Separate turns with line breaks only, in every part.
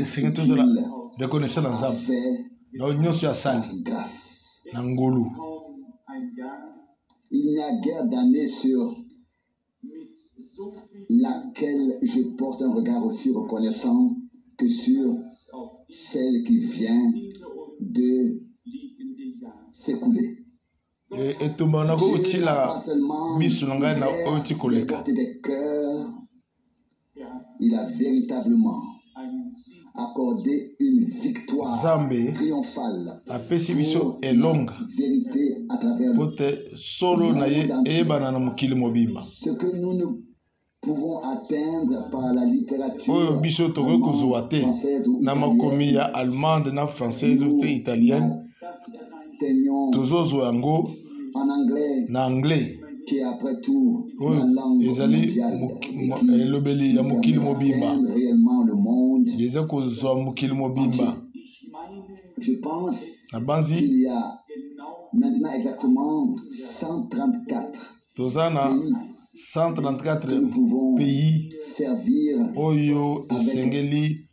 esengi tozola reconnaissant na nzambe na nyonso ya sali na ngolu.
Il n'y a guère d'années sur laquelle je porte un regard aussi reconnaissant que sur celle qui vient de s'écouler.
Et tout le monde a eu la mise sur la
il a véritablement accordé une victoire triomphale
la pessibiso est longue
vérité à travers
solo na ye banana mukili mobimba.
Ce que nous ne pouvons atteindre par la littérature
oyo biso tokoki kozwa te na makomi ya allemande na française ou italienne tozozwa yango na anglais
qui est après tout
ezali elobeli ya mokili mobimba yeza kozwa mokili mobimba.
Je pense
na banzi
il y a maintenant exactement 134
tozana 134 pays oyo esengeli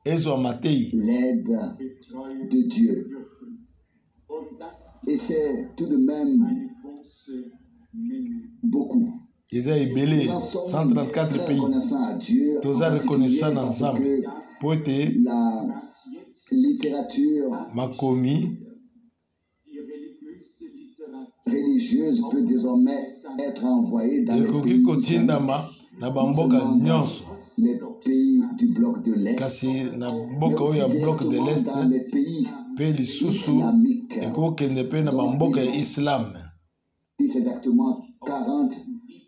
ezwa matei
l'aide de Dieu. Et c'est tout de même beaucoup.
Eza ebele 134 pays toza reconnaissant na nzambe po ete
la littérature
makomi
religieuse peut désormais être envoyée dans
ekoki kotindama na bamboka nyonso
les pays du bloc de l'Est,
kasi na mboka oyo ya bloc de l'Est pe lisusu ekokende pe na bamboka ya islam.
C'est exactement 40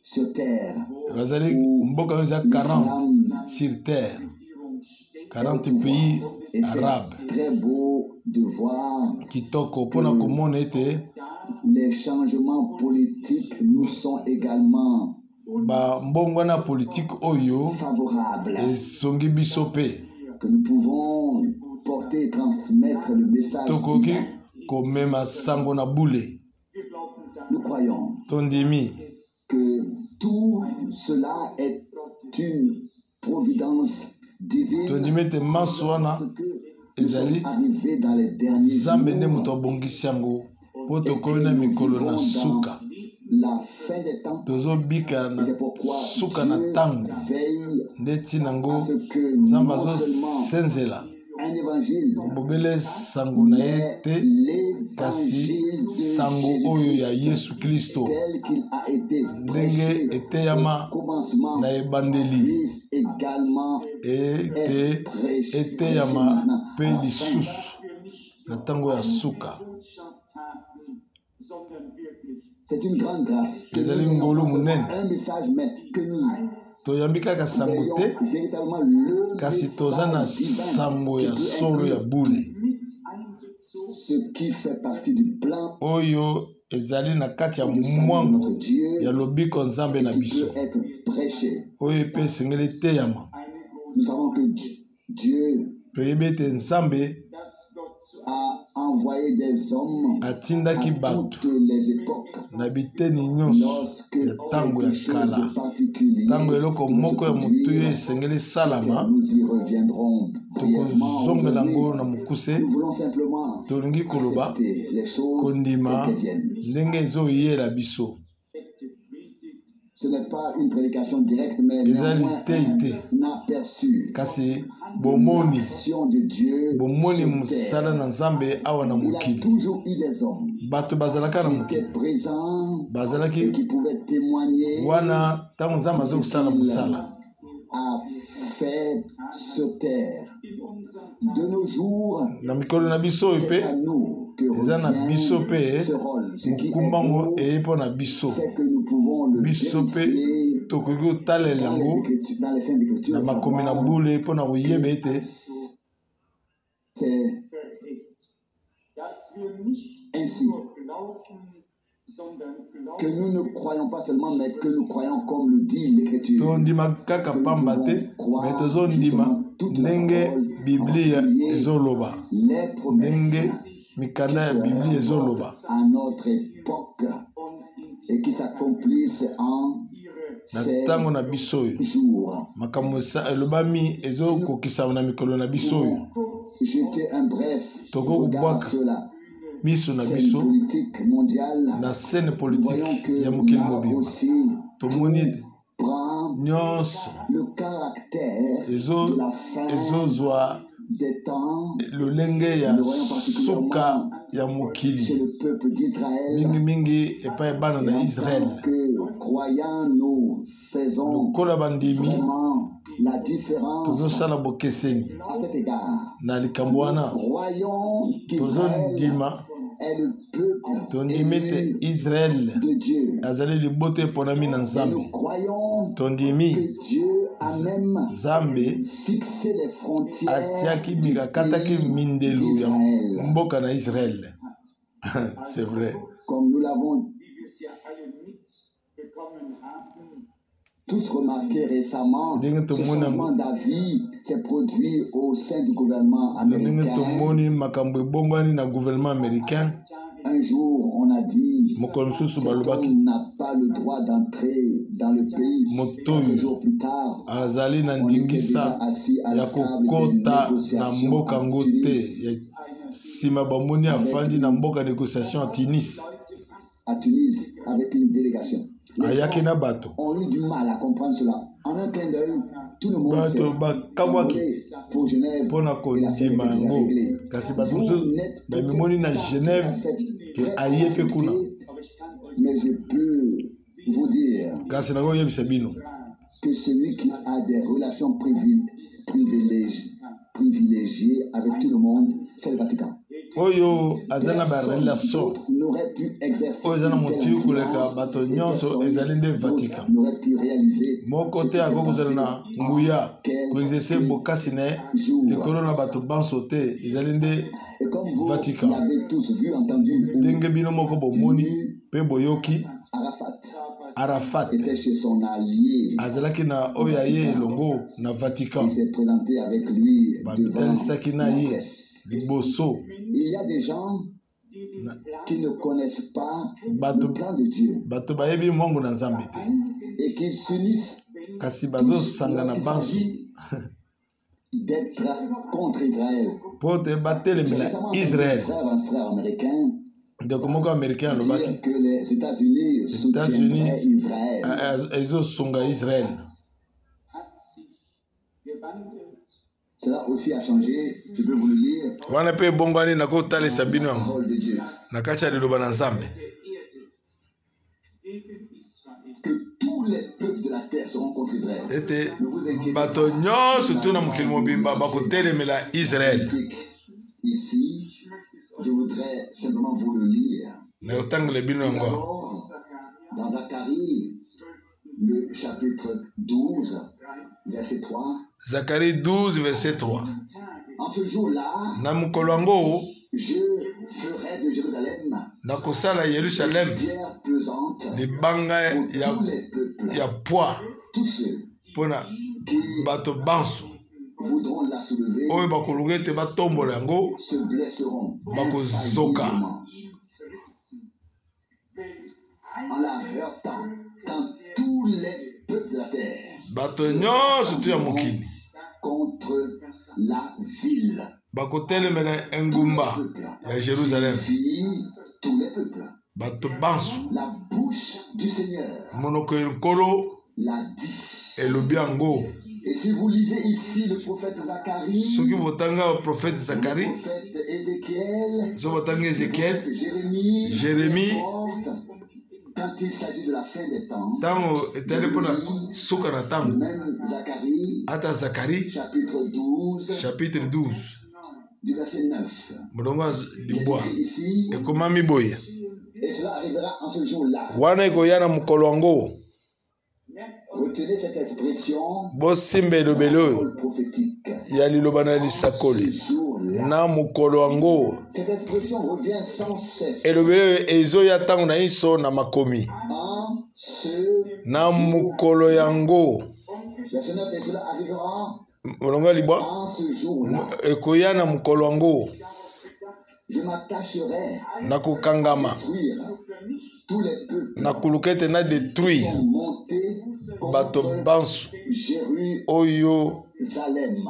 sur terre.
Bazali mboka oyo eza 40 sur terre, 40 pays arabes.
Très beau de voir
kitoko pona komona ete
les changements politiques nous sont également
ba mbongwana politique oyo
favorables.
esongi biso pe
Que nous pouvons porter et transmettre le message
tokoki komema sango na bule.
Nous croyons
tondimi
que tout cela est une providence divine.
tondimi ete maso wana ezali
Arrivé dans les derniers
zambe nde
jours,
moto abongisi yango po tokoki na mikolo na suka
la fin des temps,
tozobika na suka na ntango
veille
nde ntina ngo
à ce que
nzambe
non seulement
azosenzela
un évangile,
bobele sango na ye te kasi sango oyo ya Yesu Kristo
tel qu'il a été
ndenge eteyama
commencement,
na ebandeli
puisse également
ete eteyama pe lisusu na ntango ya suka.
c'est une grande grâce. Que
ezali
nous
ngolu
n'ayons pas
munene
seulement un message, mais que nous
toyambi kaka sango te
ayons véritablement le
kasi toza na sango ya solo ya bule
ce qui fait partie du plan
oyo ezali na kati ya
de
mwangu
notre Dieu
ya lobiko nzambe na
qui
biso
peut être prêché.
oyo mpe esengeli eteyama.
Nous savons que Dieu
toyebi ete nzambe
a envoyé des hommes
atindaki
à
bato
toutes les époques.
na biteni nyonso
Lorsque
ya ntango ya
quelque chose
kala
de particulier
ntango eloko moko ya
doit se
motuyo
produire,
esengeli salama
nous y reviendrons brièvement
tokozongela
aujourd'hui.
ngo na mokuse
Nous voulons simplement
tolingi koloba
accepter les choses
kondima
telles qu'elles viennent.
ndenge ezoyela biso.
Ce n'est pas une prédication directe, mais
ezali
néanmoins
te ite
un aperçu
kasi bomoni
l'action de Dieu
bomoni
sur
mosala
terre.
na nzambe awa na
Il y a
mokili
toujours eu des hommes
bato bazalaka na
qui
mokili
étaient présents et
bazalaki
qui pouvaient témoigner
wana ntango nzambe azokosala mosala
a fait sur terre. De nos jours,
na mikolo na biso oyo
c'est
mpe
à nous que
eza na biso
revient
mpe
ce rôle. Ce qui est
mokumbango
beau,
eye mpo na biso
c'est que nous pouvons le
biso mpe
vérifier
tokoki kotalela yango
dans les Saintes Écritures,
na makomi na
savoir
bule mpo na koyeba ete
c'est ainsi que nous ne croyons pas seulement, mais que nous croyons comme le dit l'Écriture.
tondima kaka pamba te me tozondima ndenge biblia ezoloba
Les promesses
ndenge mikanda ya biblia ezoloba
à notre époque et qui s'accomplissent en
na tango na bisoyo makambo elobami ezokokisa na mikolo na bisoyo toko kubwaka miso na biso na scène politique ya mokili mobimba tomoni nyonso ezozwa lolenge ya suka ya mokili mingi epai bana na Israel lokola bandimi tozosala bokeseni na likambo wana tozondima tondimi ete Israel azali liboto eponami na Nzambe tondimi Nzambe atiaki mikakataki mindelu ya mboka na Israel. C'est vrai.
Comme nous l'avons tous remarqué récemment, ce changement d'avis s'est produit au sein du gouvernement américain. Un jour, on a dit cet homme n'a pas le droit d'entrer dans le pays. Quelques jours plus tard, on était déjà assis à la table de négociation
Sima bamoni afandi na mboka négociation à Tunis.
À Tunis, avec une délégation.
Ayaki na bato.
On a eu du mal à comprendre cela. En un clin d'œil, tout le monde s'est pour Genève.
Pona kondima ngo. Kasi bato ba mimoni na Genève que ayepe kuna.
Mais je peux vous dire
kasi na go yebisa bino
que celui qui a des relations privilégiées avec tout le monde, c'est le Vatican.
Oyo azana ba relation oyo na motu kuleka bato nyonso ezali nde Vatican moko te akokozala na nguya koexerce bokasi na ye likolo na bato banso te ezali nde Vatican. Ndenge bino moko bomoni mpe boyoki Arafat azalaki na oyo aye elongo na Vatican babitalisaki na ye liboso.
Il y a des gens qui ne connaissent pas le plan de Dieu et qui s'unissent d'être contre Israël.
Israël.
Un frère américain dire que les États-Unis soutiendraient Israël. Cela aussi a changé, je peux vous le lire.
Wana pe bongwani na ko tali sabino na kacha de loba na Nzambe.
Que tous les peuples de la terre seront contre Israël.
Ete bato nyonso tuna mokili mobimba bakotelemela Israël.
Ici, je voudrais simplement vous le lire.
Na otangle bino ngo.
Dans Zacharie, le chapitre 12, verset 3.
Zacharie 12, verset 3.
En ce jour-là,
je
ferai de Jérusalem
nakosala Yerusalem
pierre pesante
libanga ya poids pona bato banso
voudront la soulever,
oyo bakolunga ete batombola yango
se blesseront,
bakozoka
en la heurtant quand tous les peuples de la terre
bato nyonso tu ya mokili
contre la ville
bakotelemela engumba ya Jérusalem
tous les peuples.
Bato banso
La bouche du Seigneur
monoko nkolo
l'a dit.
elobi yango.
Et si vous lisez ici le prophète Zacharie,
soki botanga prophète Zacharie,
le prophète Ézéchiel,
so botanga Ézéchiel,
Jérémie, quand il s'agit de la fin des temps,
tango etali pona suka na tango,
même Zacharie,
ata Zacharie, chapitre 12,
du verset 9.
Modongo liboa,
Ici,
ekomami boye.
et cela arrivera en ce jour-là.
Wana ekoyana mukolo wango.
Retenez cette expression
Bosimbe elobeli oyo
prophétique.
ya liloba na lisakoli na mukolo wango.
Cette expression revient sans cesse.
Elobeli oyo ezoya ntango na iso na makomi
En ce
na mukolo yango.
verset 9, et cela arrivera
Molongo liboa
en ce jour-là.
ekoyana mukolo wango.
Je m'attacherai
Na kokangama
à détruire tous les peuples
na kuluka ete na détruire
qui sont montés
bato bansu oyo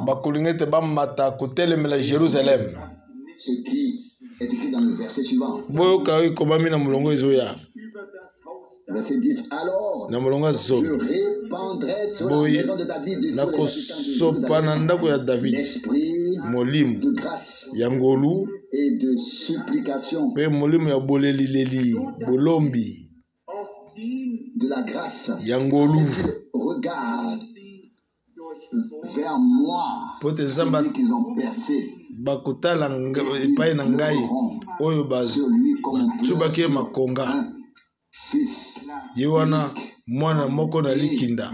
bakolingete bamata kotelemela Jérusalem. Boyoka oyo ekomami na mulongo ezoya na mulongo zomi boye nakosopa na ndako ya David molimo ya ngolu mpe molimo ya bolelileli bolombi ya ngolu po te nzambe bakotala epai na ngai oyo bacubaki ye makonga ye wana mwana moko na likinda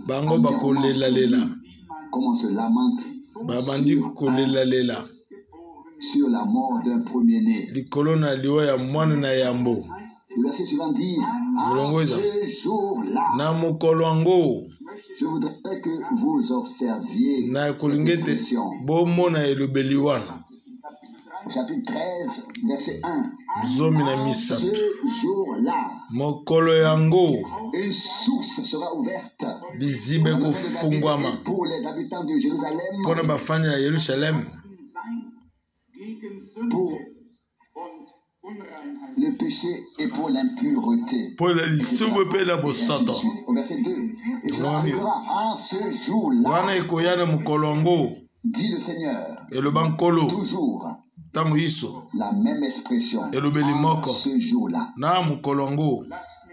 bango bakolelalela babandi kolelalela likolo na liwa ya mwana na yambo. Mulongo eza na mokolo yango na kolingete bomona elobeli wana zomi na misato mokolo yango liziba ekofungwama mpona bafani ya Yerusalem
le péché et pour l'impureté.
Pour la lisubu pe la bosato.
Verset 2. Et cela arrivera en ce jour-là.
Wana ekoyana mukolongo.
Dit le Seigneur.
Et le bankolo.
Toujours.
Tango iso.
La même expression.
Et le belimoko.
Ce jour-là.
Na mukolongo.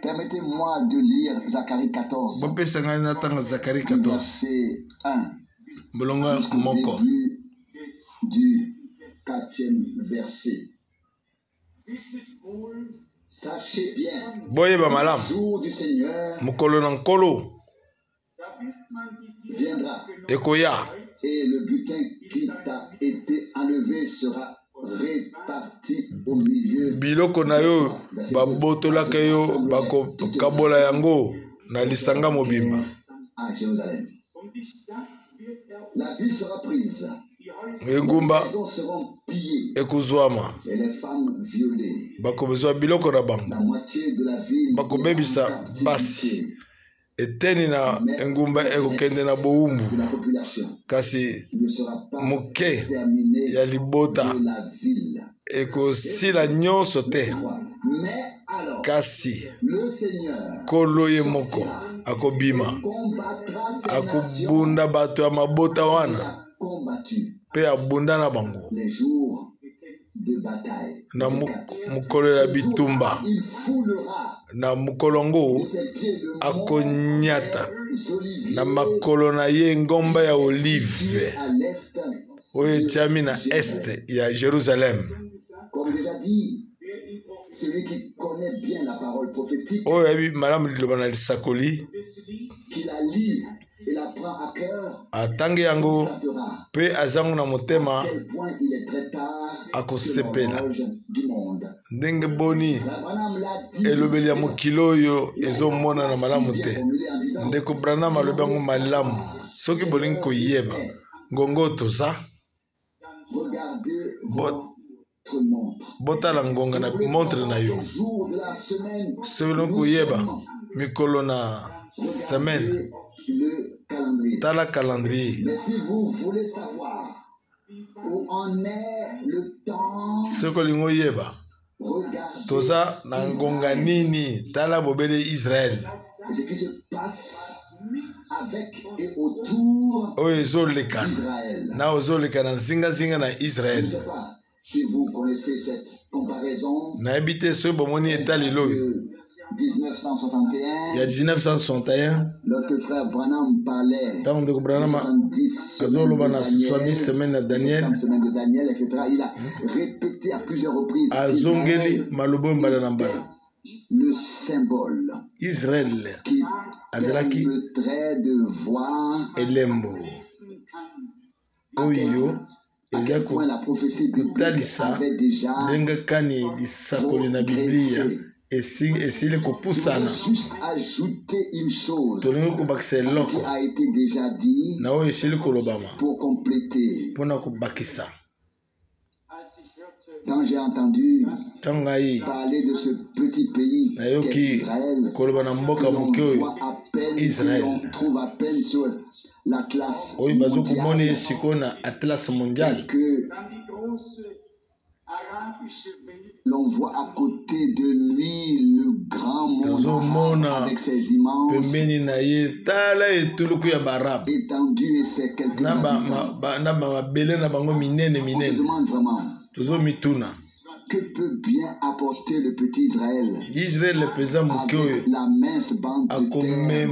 Permettez-moi de lire Zacharie 14.
Bope sanga na tanga Zacharie 14.
Verset 1.
Bolonga moko.
Du 4e verset. Sachez bien,
boye ba malam
jour du Seigneur
mukolo na nkolo
viendra
ekoya
et le butin qui t'a été enlevé sera réparti au milieu
biloko na yo babotolaka yo bakokabola yango na lisanga mobimba
à Jérusalem. La ville sera prise.
engumba
Les maisons seront pillées
ekuzwama
et les femmes violées.
bakobezwa biloko na bango
La moitié de la ville
bakobebisa basi eteni na engumba ekokende na bowumbu
de la population
kasi
ne sera pas
moke
terminée
ya libota
de la ville.
ekosila nyonso te
Mais alors,
kasi
le Seigneur
kolo ye moko akobima
combattra ces
akobunda bato ya mabota wana
combattu
pe abunda na bango
les jours de bataille.
na mukolo ya bitumba
Il foulera
na mukolo ngo
de ses pieds le
akonyata
olivier
na makolo na ye ngomba ya olive
à l'est.
oyo etiami na este ya Jérusalem.
Comme déjà dit, celui qui connaît bien la parole prophétique,
oyo yabi malamu liloba na lisakoli
qui la lit et la prend à cœur,
atangi yango
constatera
pe azango na motema
à quel point il est très tard
akosepela
du monde.
ndenge boni
Abraham l'a dit,
elobeli ya mokili oyo ezomona na malamu te. Ndeko Branham alobi yango malamu soki bolingi koyeba ngongo toza
regardez votre montre.
botala ngonga na montre na yo
Jour de la semaine,
soki olingi koyeba mikolo na semaine
le calendrier.
tala calendrier.
Mais si vous voulez savoir où en est le temps,
soki olingi oyeba
regardez
toza na ngonga nini tala bobele Israel
ce qui se passe avec et autour
oyo ezolekana
d'Israël.
na ozoleka na zingazinga na
Je ne
Israel.
sais pas si vous connaissez cette comparaison
nayebi te soki bomoni etalelo oyo
de 1961,
ya 1961
lorsque frère Branham parlait
ntango ndeko Branham
70
azoloba na 70
semaines
semaine na
de
Daniel
Daniel, semaine de Daniel, etc. Il a répété à plusieurs reprises
azongeli malobo mbala na mbala
le symbole
Israel
qui
azalaki
permettrait de voir
elembo oyo
à
eza
quel point la prophétie biblique
kotalisa
avait déjà
ndenge kani lisakoli na biblia esili kopusana.
juste ajouté une chose
tolingi kobakisa
qui
eloko
a été déjà dit
na oyo esili kolobama
pour compléter.
mpona kobakisa.
Quand j'ai entendu parler de ce petit pays Israël, on trouve à peine sur l'Atlas mondial, que l'on voit à côté de lui le grand monde avec ses immenses étendues et ses quelques habitants. On se demande vraiment que peut bien apporter le petit Israël avec la mince bande de terre.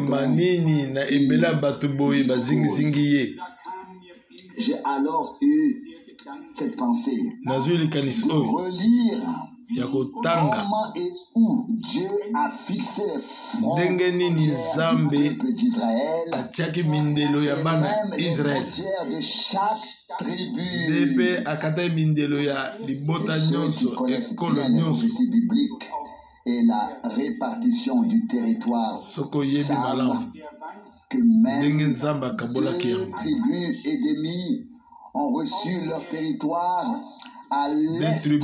J'ai alors eu cette pensée de relire comment et où Dieu a fixé les frontières du petit Israël et même les frontières de chaque tribu. Et ceux qui connaissent bien les prophéties bibliques et la répartition du territoire savent que même deux tribus et demie ont reçu leur territoire à l'est de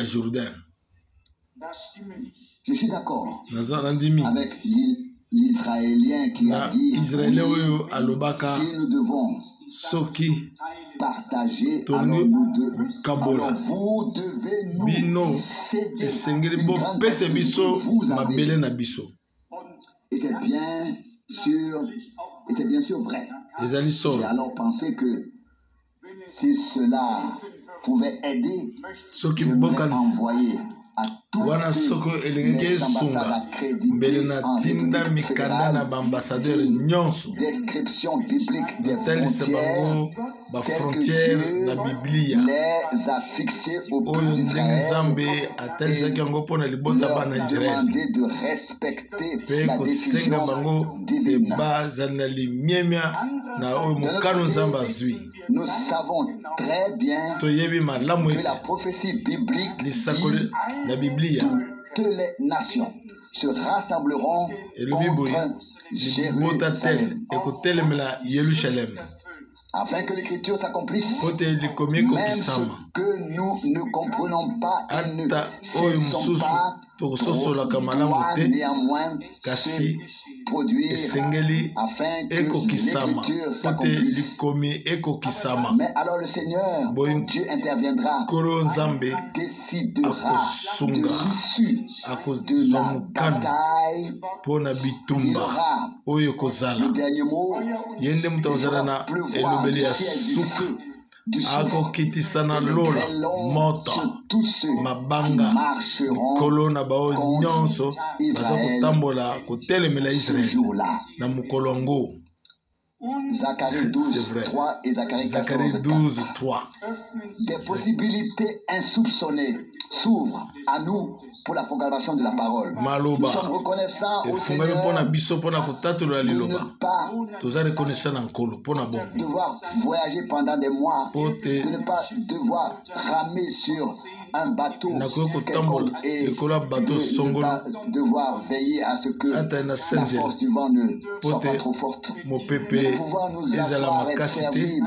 Jourdain. Je suis d'accord avec l'Israélien qui a dit si nous devons partager, alors vous devez nous céder une grande partie de vous avez. Et c'est bien sûr vrai. J'ai alors pensé que si cela pouvait aider, je voulais envoyer à toutes les ambassades accréditées en République fédérale une description biblique des frontières telles que Dieu les a fixées au peuple d'Israël et leur demander de respecter la décision divine. Nous savons très bien que la prophétie biblique dit toutes les nations se rassembleront contre Jérusalem. Afin que l'écriture s'accomplisse, même ce que nous ne comprenons pas et ne saisissons pas doit néanmoins se produire afin que l'écriture s'accomplisse. Mais alors le Seigneur, Dieu interviendra, décidera de l'issue de la bataille. Il y aura le dernier mot. Il fera pleuvoir du ciel du feu, du soufre, le grêlon sur tous ceux qui marcheront contre Israël ce jour-là. Zacharie 12:3 et Zacharie 14:4. Des possibilités insoupçonnées s'ouvrent à nous pour la proclamation de la parole. Nous sommes reconnaissants au Seigneur de ne pas devoir voyager pendant des mois, de ne pas devoir ramer sur un bateau quelconque et de ne pas devoir veiller à ce que la force du vent ne soit pas trop forte. Mais de pouvoir nous asseoir et servir,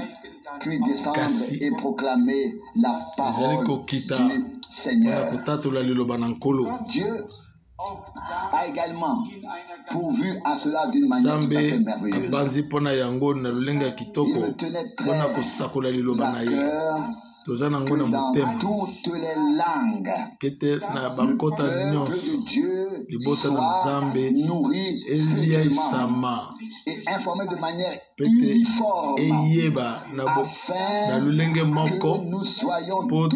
puis descendre et proclamer la parole du Seigneur. Dieu a également pourvu à cela d'une manière tout à fait merveilleuse. Il me tenait très à cœur que dans toutes les langues, le peuple de Dieu soit nourri spirituellement et informé de manière uniforme afin que nous soyons tous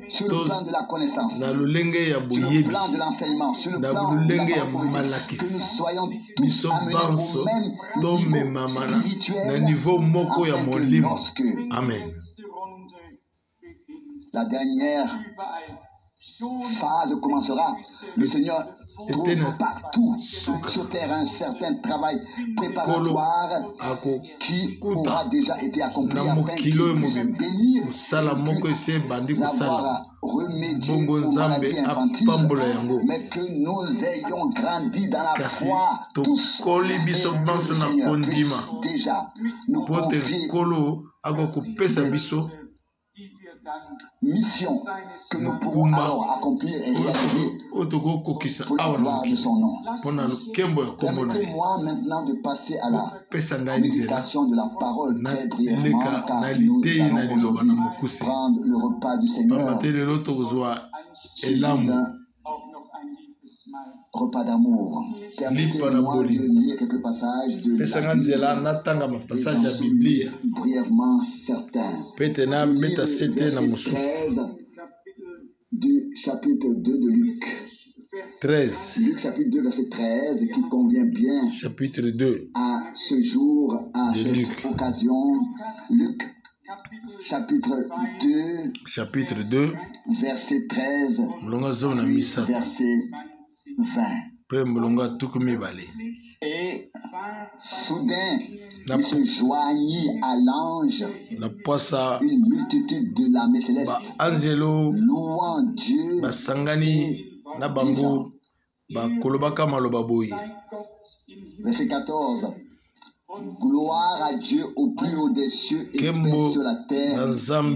sur le plan de la connaissance, sur le plan de l'enseignement, sur le plan de la politique, que nous soyons tous amenés au même niveau spirituel, lorsque la dernière phase commencera, le Seigneur trouve partout sur terre un certain travail préparatoire qui aura déjà été accompli afin qu'il puisse bénir d'avoir remédié aux maladies infantiles, mais que nous ayons grandi dans la foi tous et que le Seigneur puisse déjà nous confier mission que nous pourrons alors accomplir et réaliser pour la gloire de son nom. Permettez-moi maintenant de passer à la méditation de la parole très brièvement, car nous allons prendre le repas du Seigneur, repas d'amour. Permettez-moi de lire quelques passages de la Bible, brièvement certains. Du chapitre 2 de Luc.
13.
Luc chapitre 2 verset 13 qui convient bien
chapitre 2
à ce jour, à cette Luc. Occasion. Luc chapitre 2 verset 13 verset 20. Et soudain, il se joignit à l'ange une multitude de l'armée céleste, louant Dieu
na bango ba kolobaka maloba boye.
Verset 14. Gloire à Dieu au plus haut des cieux et paix sur la terre dans les hommes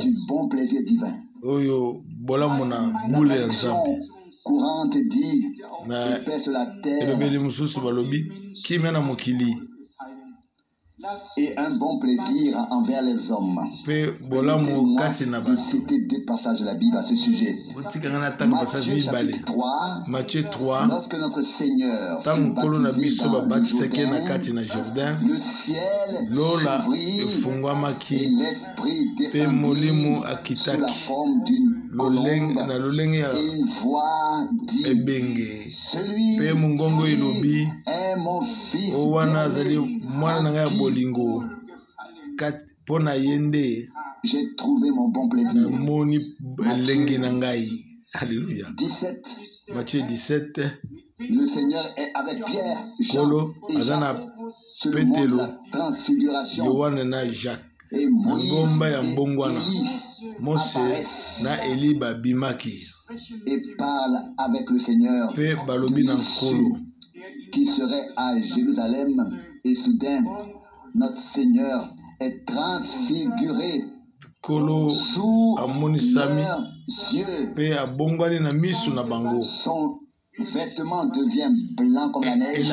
du bon plaisir divin.
Oyo bola mona boule ya Nzambe
courante dit paix sur la terre
elobeli mususu balobi kimia na mokili
et un bon plaisir envers les hommes.
Citer
deux passages de la Bible à ce sujet. Matthieu chapitre 3,
Matthieu 3,
lorsque notre Seigneur fut baptisé dans le Jourdain, le ciel s'ouvrit et l'Esprit descendit sous la forme d'une colombe et une voix dit, celui est mon fils j'ai trouvé mon bon plaisir.
Alléluia.
17.
Matthieu 17.
Le Seigneur est avec Pierre, Jean et Jacques sur le mont de la transfiguration. Et Moïse et Élie et parle avec le Seigneur qui serait à Jérusalem. Et soudain, notre Seigneur est transfiguré sous leurs yeux. Son vêtement devient blanc comme la neige.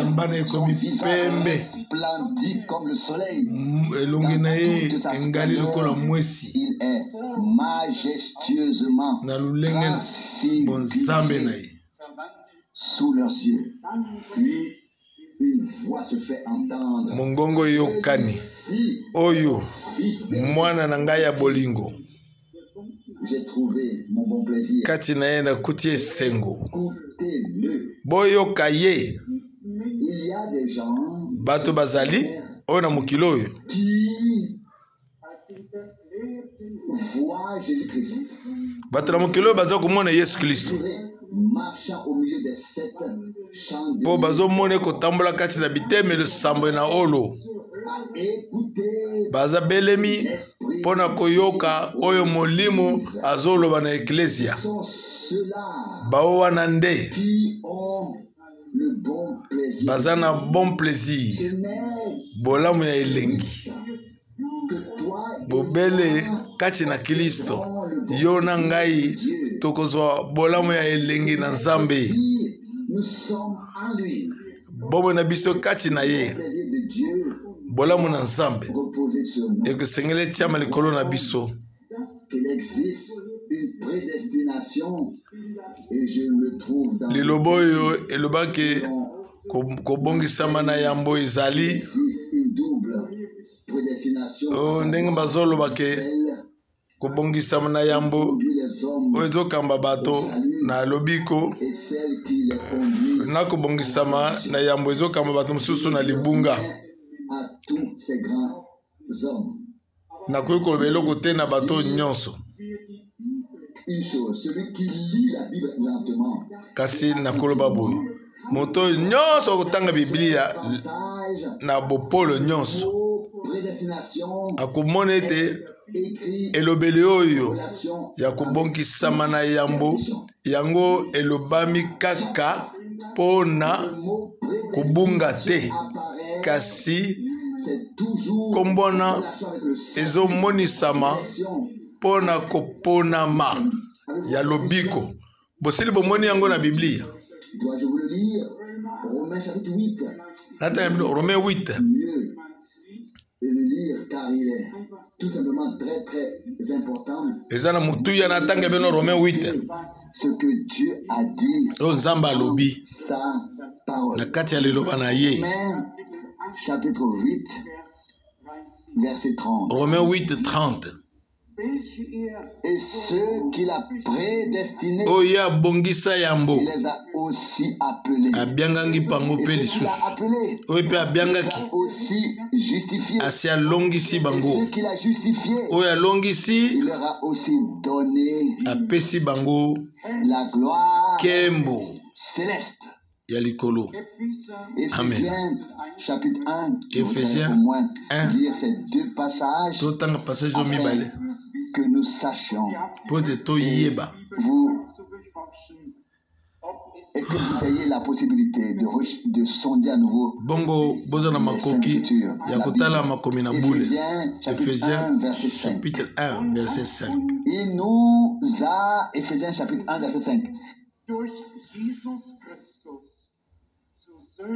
Son visage resplendit comme le soleil. Il est majestueusement transfiguré sous leurs yeux. Puis une voix se fait entendre.
Mongongo yokani. Oyo. Mwana na ngai ya bolingo.
J'ai trouvé mon bon plaisir.
Kati na ye na kutie sengo.
Écoutez-le.
Boyoka ye.
Il y a des gens
bato bazali oyo na mokili oyo
qui voient Jésus-Christ.
Bato na mokili oyo baza komona Yesu Kristo.
Marchant au milieu des sept champs de
po bazo mone kotambola kati na biteme le sambo na olo. Baza belemi pona koyoka oyo molimo azoloba na eklesia. Bao wana nde baza na bon plaisir bolamu ya elengi bobele kati na Kristo yo na ngai tokozwa bolamu ya elengi na Nzambe bobo na biso kati na ye bolamu na Nzambe ekosengeli tiama likolo na biso. Lilobo oyo elobaki kobongisama na yambo ezali ndenge bazolobake kobongisama na yambo oyo ezokamba bato na lobiko na kobongisama na yambo ezokamba bato mosusu na libunga nakoki koloba eloko te na bato nyonso kasi nakoloba boye moto nyonso akotanga Biblia na bopolo nyonso akomona ete elobeli oyo ya kobongisama na yambo yango elobami kaka pona kubunga te kasi kombona ezo monisama pona koponama ya lobiko bosili bomoni yango na Biblia. Romains 8. Ezana mutuya na tanga beno Romains 8.
Ce que Dieu a dit.
O nzamba lobi.
Sa parole.
Na kati ya liloba na ye.
Chapitre 8 verset 30.
Romains 8 30.
Et ceux qu'il a prédestinés,
oya bongisa yambo,
il les a aussi appelés.
Abiangangi pango pe lisusu. Oya pe abiangaki.
Aussi justifiés.
Asia longisi bango.
Ceux qu'il a justifiés,
oya longisi,
il leur a aussi donné
apesi bango
la gloire
kembo
céleste.
Yalikolo.
Éphésiens chapitre 1.
Éphésiens
au moins
1.
Lire ces deux passages.
Tout un passage au mibale.
Que nous sachions.
Pour te to yeba.
Vous, est-ce que vous ayez la possibilité de sonder à nouveau
bongo bozo na makoki ya kotala makomi na boule. Éphésiens chapitre 1 verset 5.
Il nous a, Éphésiens chapitre 1 verset 5.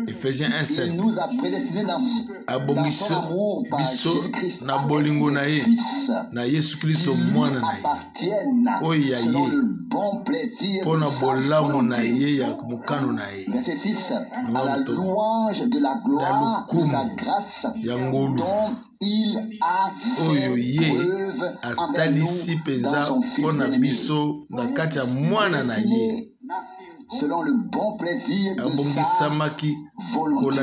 Éphésiens 1:5.
Il nous a prédestinés dans son amour par Jésus-Christ
na bolingo na ye na Yesu Kristo mwana na ye oya ye pona bolamu na ye ya mukano na ye.
Verset 6. À la louange de la gloire de sa grâce dont il a
oyo ye atalisi penza pona biso na kati ya mwana na ye
selon le bon plaisir de sa volonté.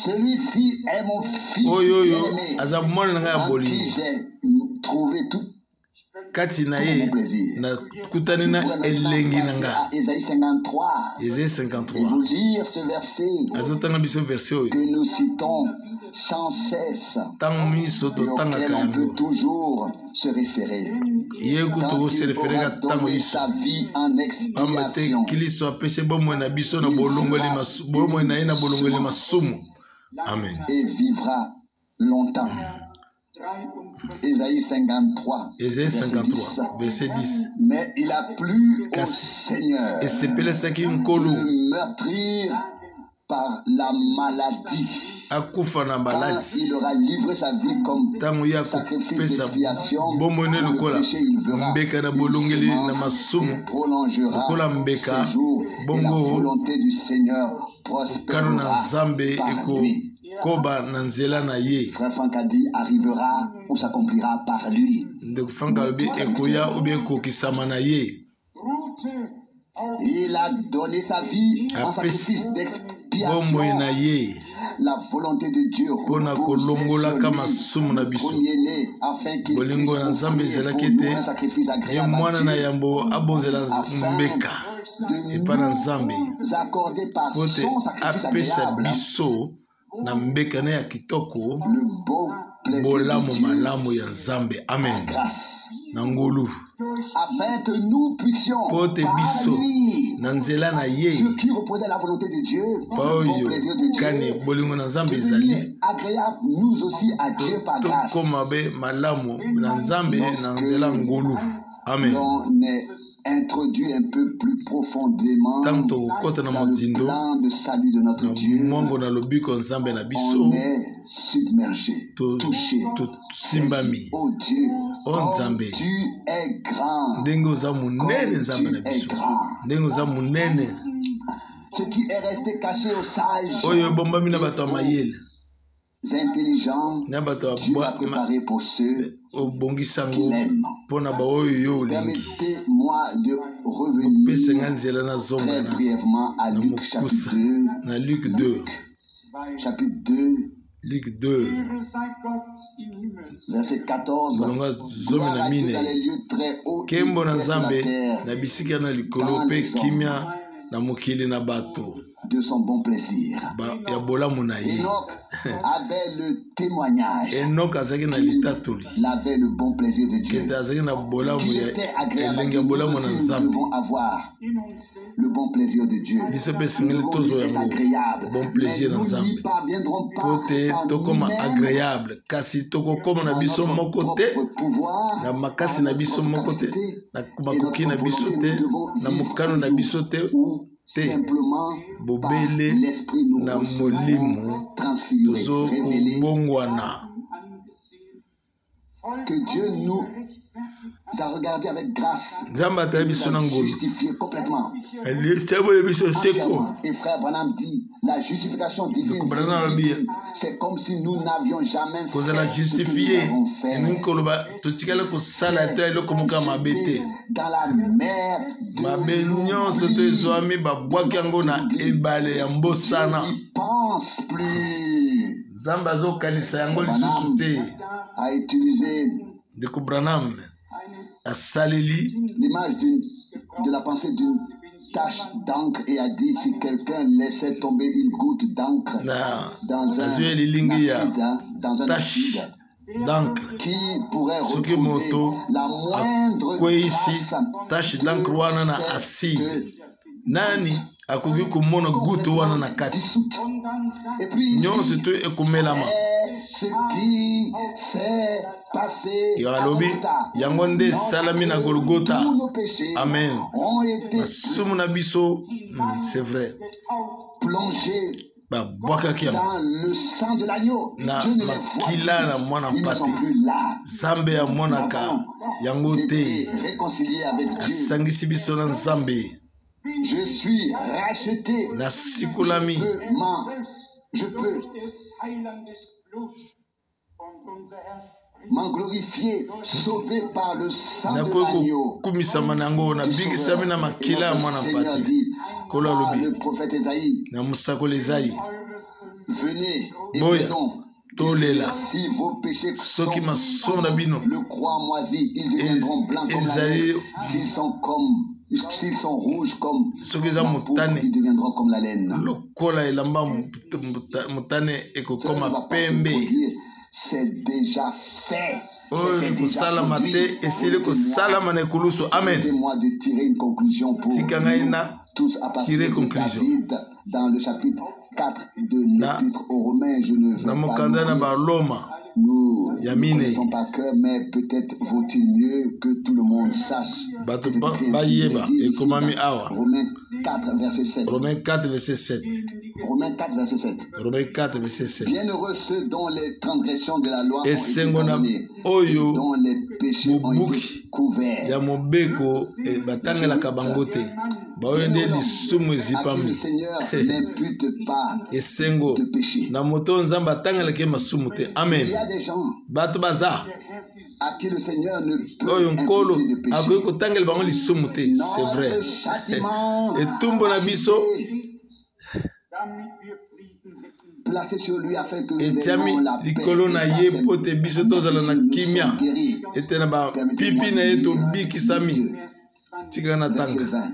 Celui-ci est mon fils aimé, en qui j'ai trouvé tout mon plaisir. Ésaïe 53. Et vous lire ce verset que nous citons sans cesse, auquel on peut toujours se référer. Quand il aura donné sa vie en expiation.
Amen.
Et vivra longtemps. Ésaïe 53.
Ésaïe 53, verset 10.
Mais il a plu au Seigneur de meurtrir par la maladie. Il aura livré sa vie comme sacrifice d'expiation. Il prolongera ses jours et la volonté du Seigneur prospérera par lui. Frère Franck a dit arrivera ou s'accomplira par lui. Il a donné sa vie en sacrifice d'expiation. La volonté de Dieu premier-né afin qu'il puisse offrir un sacrifice agréable à Dieu, nous accorder par son sacrifice agréable le beau plaisir de Dieu,
Amen.
Grâce.
Nangolu.
Afin que nous puissions par lui, ce qui reposait la volonté de Dieu, le bon plaisir de Dieu, devenir agréable nous aussi à Dieu par grâce.
Amen.
On est introduit un peu plus profondément dans le plan de salut de notre Dieu. On est submergé, touché. Oh Dieu, tu es grand. Tu es grand. Ce qui est resté caché aux sages, intelligents, Dieu a préparé pour ceux qui l'aiment. Permettez-moi de revenir très brièvement à Luc chapitre 2. Chapitre 2.
Luc 2.
Verset 14. Gloire à Dieu dans les lieux très hauts et sur la terre. de son bon plaisir. Enoch avait le témoignage. Il avait le bon plaisir de Dieu. Qu'il était agréable. Nous devons avoir le bon plaisir de Dieu. Nous devons être agréable. Mais nous n'y parviendrons pas
agréable. Kasi toko comme na biso mokote na makasi na biso mokote na makoki na biso te na mokano na biso te te bobele na molimo tozo kubongwana.
Que Dieu nous a regardé avec grâce, justifié complètement. Et frère Branham dit, la justification divine, c'est comme si nous n'avions jamais fait ce que nous avons fait. Dans la mer de il pense plus. A utilisé l'image de la pensée d'une tache d'encre et a dit si quelqu'un laissait tomber une goutte d'encre dans un acide qui pourrait retrouver la moindre
tache d'encre wana na acide nani akoki komona goutte wana na kati nyonso to ekomelama.
Ce qui s'est passé
yango nde salami na Golgotha. Amen. Masumuna biso, c'est vrai.
Plongé dans le sang de l'agneau.
Na makila na mwana mpate. Zambe ya monaka yango te. Asangisi biso na Nzambe.
Je suis racheté.
Na sikulami.
Je peux m'en glorifier, sauvé par le sang de l'agneau. Le prophète Esaïe, venez et disons, si vos péchés sont le croix moisi, ils deviendront blancs comme la neige. S'ils sont rouges comme la peau, ils deviendront comme la laine. C'est déjà fait.
Permettez-moi
de tirer une conclusion pour tous à partir de David dans le chapitre 4 de l'Épître aux Romains. Je ne veux pas nous connaissons par cœur, mais peut-être vaut-il mieux que tout le monde sache. Romains 4 verset 7.
Romains 4 verset 7.
Romains 4 verset 7.
Romains 4 verset 7.
Bienheureux ceux dont les transgressions de la loi ont été pardonnées, dont les péchés ont été couverts.
Ya mobeko batangela kabangote. Baoyende lisumu ezipami.
Le Seigneur n'impute pas
esengo
de péché.
Na moto nzamba atangela ke masumu te. Amen.
Il y a des gens
bato baza
à qui le Seigneur ne peut imputer de péché.
C'est vrai. Et tumbo na biso
placé sur lui afin que
etiami likolo na ye pote biso tozala na kimia ete na ba pipi na ye to bikisami tika na tanga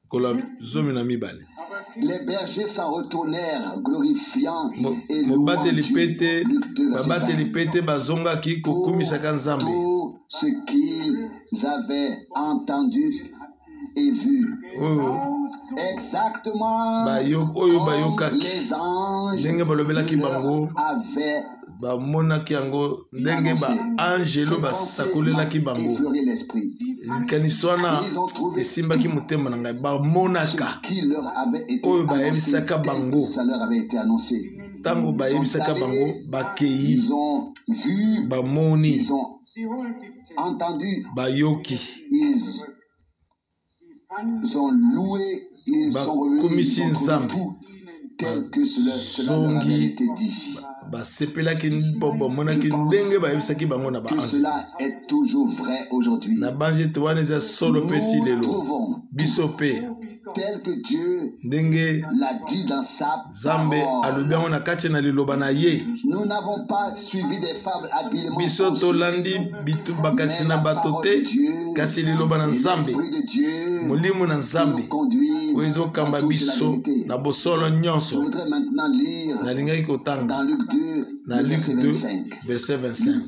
kola zomi na mibale.
Les bergers s'en retournèrent, glorifiant et louant
Dieu. Babateli pete bazonga ki kokumisaka Nzambe.
Tout ce qu'ils avaient entendu et vu. Exactement. Les anges avaient
bamonaki yango ndenge ba angelo basakolelaki bango likanisi wana esimbaki motema na ngai bamonaka oyo bayebisaka bango ntango bayebisaka bango bakei bamoni bayoki bakomisi Nzambe bazongi basepelaki bamonaki ndenge bayebisaki bango na baange na bange te wana eza solo mpe ti lelo biso mpe ndenge Nzambe alobi yango na kati na liloba na ye biso tolandi bitu bakasi na bato te kasi liloba na Nzambe Molimo na Nzambe oyo ezokamba biso na bosolo nyonso. Nalingaki kotanga na Luc 2 verset 25.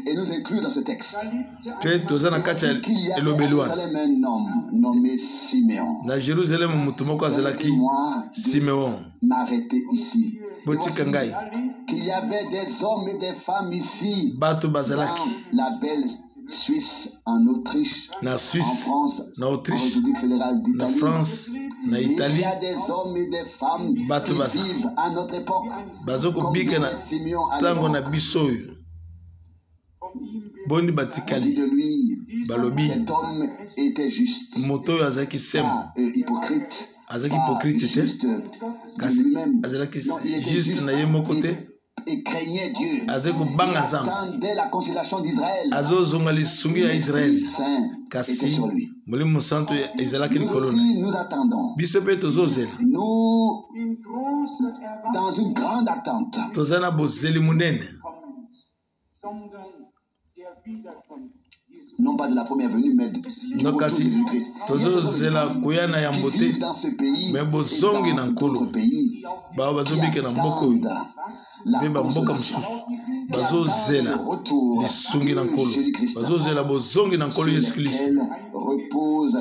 Et nous inclut dans ce texte
qu'il y avait
un homme nommé Siméon.
Siméon.
M'arrêter ici. Qu'il y avait des hommes et des femmes ici dans la belle Suisse, en Autriche, en France, en République fédérale d'Italie.
France, en Italie.
Il y a des hommes et des femmes qui vivent à notre époque. Comme Siméon à l'époque.
Bondi batikali
de lui,
balobi
cet homme était juste.
Moto azaki sembo
hypocrite.
Azaki hypocrite était. Kasi azaki juste na yemo côté.
Et craignait Dieu.
Azeko banga Nzambe.
Attendait la consolation d'Israël.
Azo zonga lisungi ya Israël. Kasi Molimo Santo ezalaki likolo na.
Nous attendons.
Biso pe tozozela.
Nous dans une grande attente.
Tozana bozeli munene.
Non pas de la première venue, mais de Jésus-Christ. Dans ce pays, mais bozongi na nkolo.
Ba bazobike na mboko oyo. Pe ba mboka mususu. Bazozela lisungi na nkolo. Bazozela bozongi na nkolo Yesu Kristo.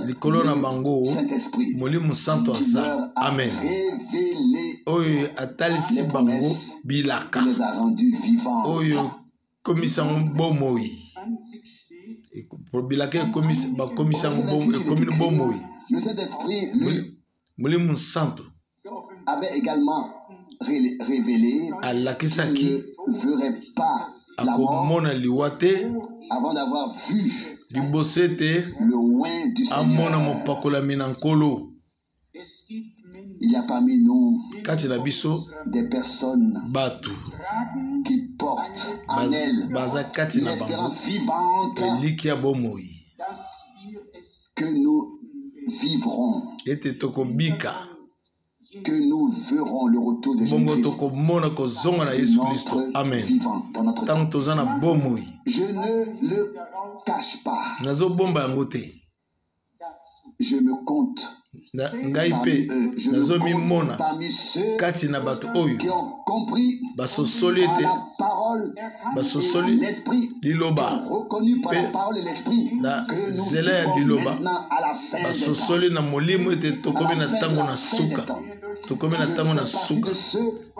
Likolo na bango Molimo Santo aza. Amen. Oyo atalisi bango bilaka. Oyo komisango bomoi. Bilaka komisango bomoi.
Le Saint-Esprit, lui,
Molimo Santo
avait également révélé
alakisaki
ne verrait pas la mort avant d'avoir vu le oint du Seigneur. Il y a parmi nous des personnes qui portent en elles l'espérance vivante que nous vivrons, que nous verrons le retour de Jésus-Christ.
Amen.
Dans notre vie. Je ne le cache pas. Je me compte parmi ceux qui ont compris la parole et l'esprit, reconnu par la parole et l'esprit, que nous maintenant à la fin des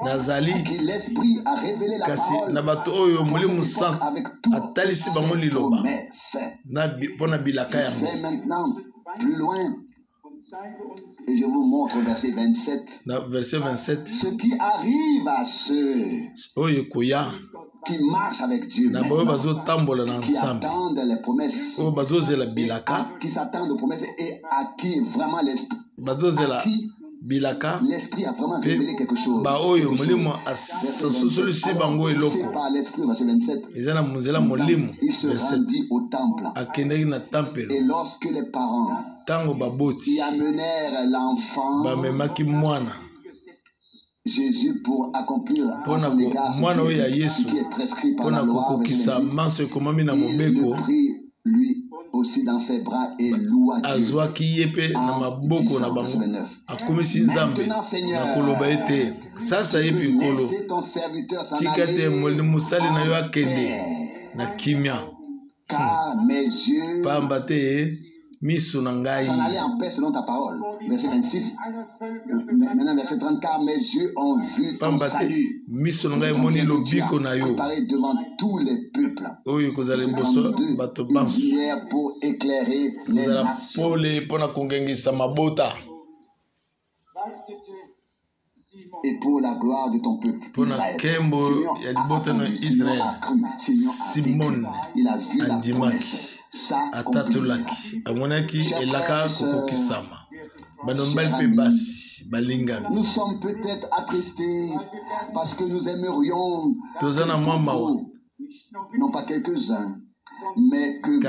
nazali kasi na bato oyo Molimo Santo atalisi bango liloba na pona bilaka yango.
Plus loin, et je vous montre verset 27.
Verset 27.
Ce qui arrive à ceux qui marchent avec Dieu, qui attendent les promesses, qui s'attendent aux promesses et à qui vraiment l'esprit a vraiment révélé quelque chose. Il se rendit au temple. Et lorsque les parents y amenèrent l'enfant Jésus pour accomplir à son égard ce qui est prescrit par la loi, il prit lui aussi dans ses bras et loua Dieu. Maintenant, Seigneur, laissez ton serviteur s'en aller, car mes yeux s'en aller en paix selon ta parole. Verset 26. Maintenant, verset 30. Car mes yeux ont vu ton salut. Préparé devant tous les peuples. Une lumière pour éclairer les nations. Et pour la gloire de ton peuple. Israël. Simon, il a vu la promesse.
Atatulaki amonaki elaka kokokisama banombali pe basi balingami.
Nous sommes peut-être attristés parce que nous aimerions
tozana mamawa
non pas quelques-uns mais que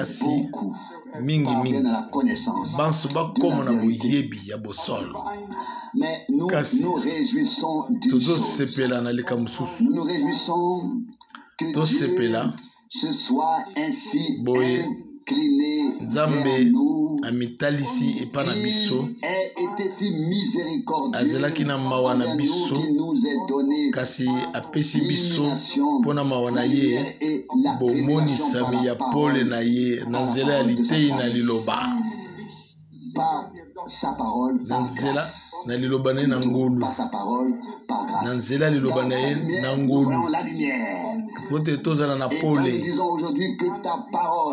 beaucoup parviennent à la connaissance
banso bakoma na boyebi ya bosolo.
Mais nous nous réjouissons d'une chose. Nous nous réjouissons
to sepela
se soit ainsi
boye
incliné
Nzambe amitalisi epa na biso azelaki na mawa na biso kasi apesi biso mpona mawa na ye bomonisami ya pole na ye na nzela ya litei na liloba na nzela na liloba na ye na ngolu na nzela ya liloba na ye na ngolu po te tozala na pole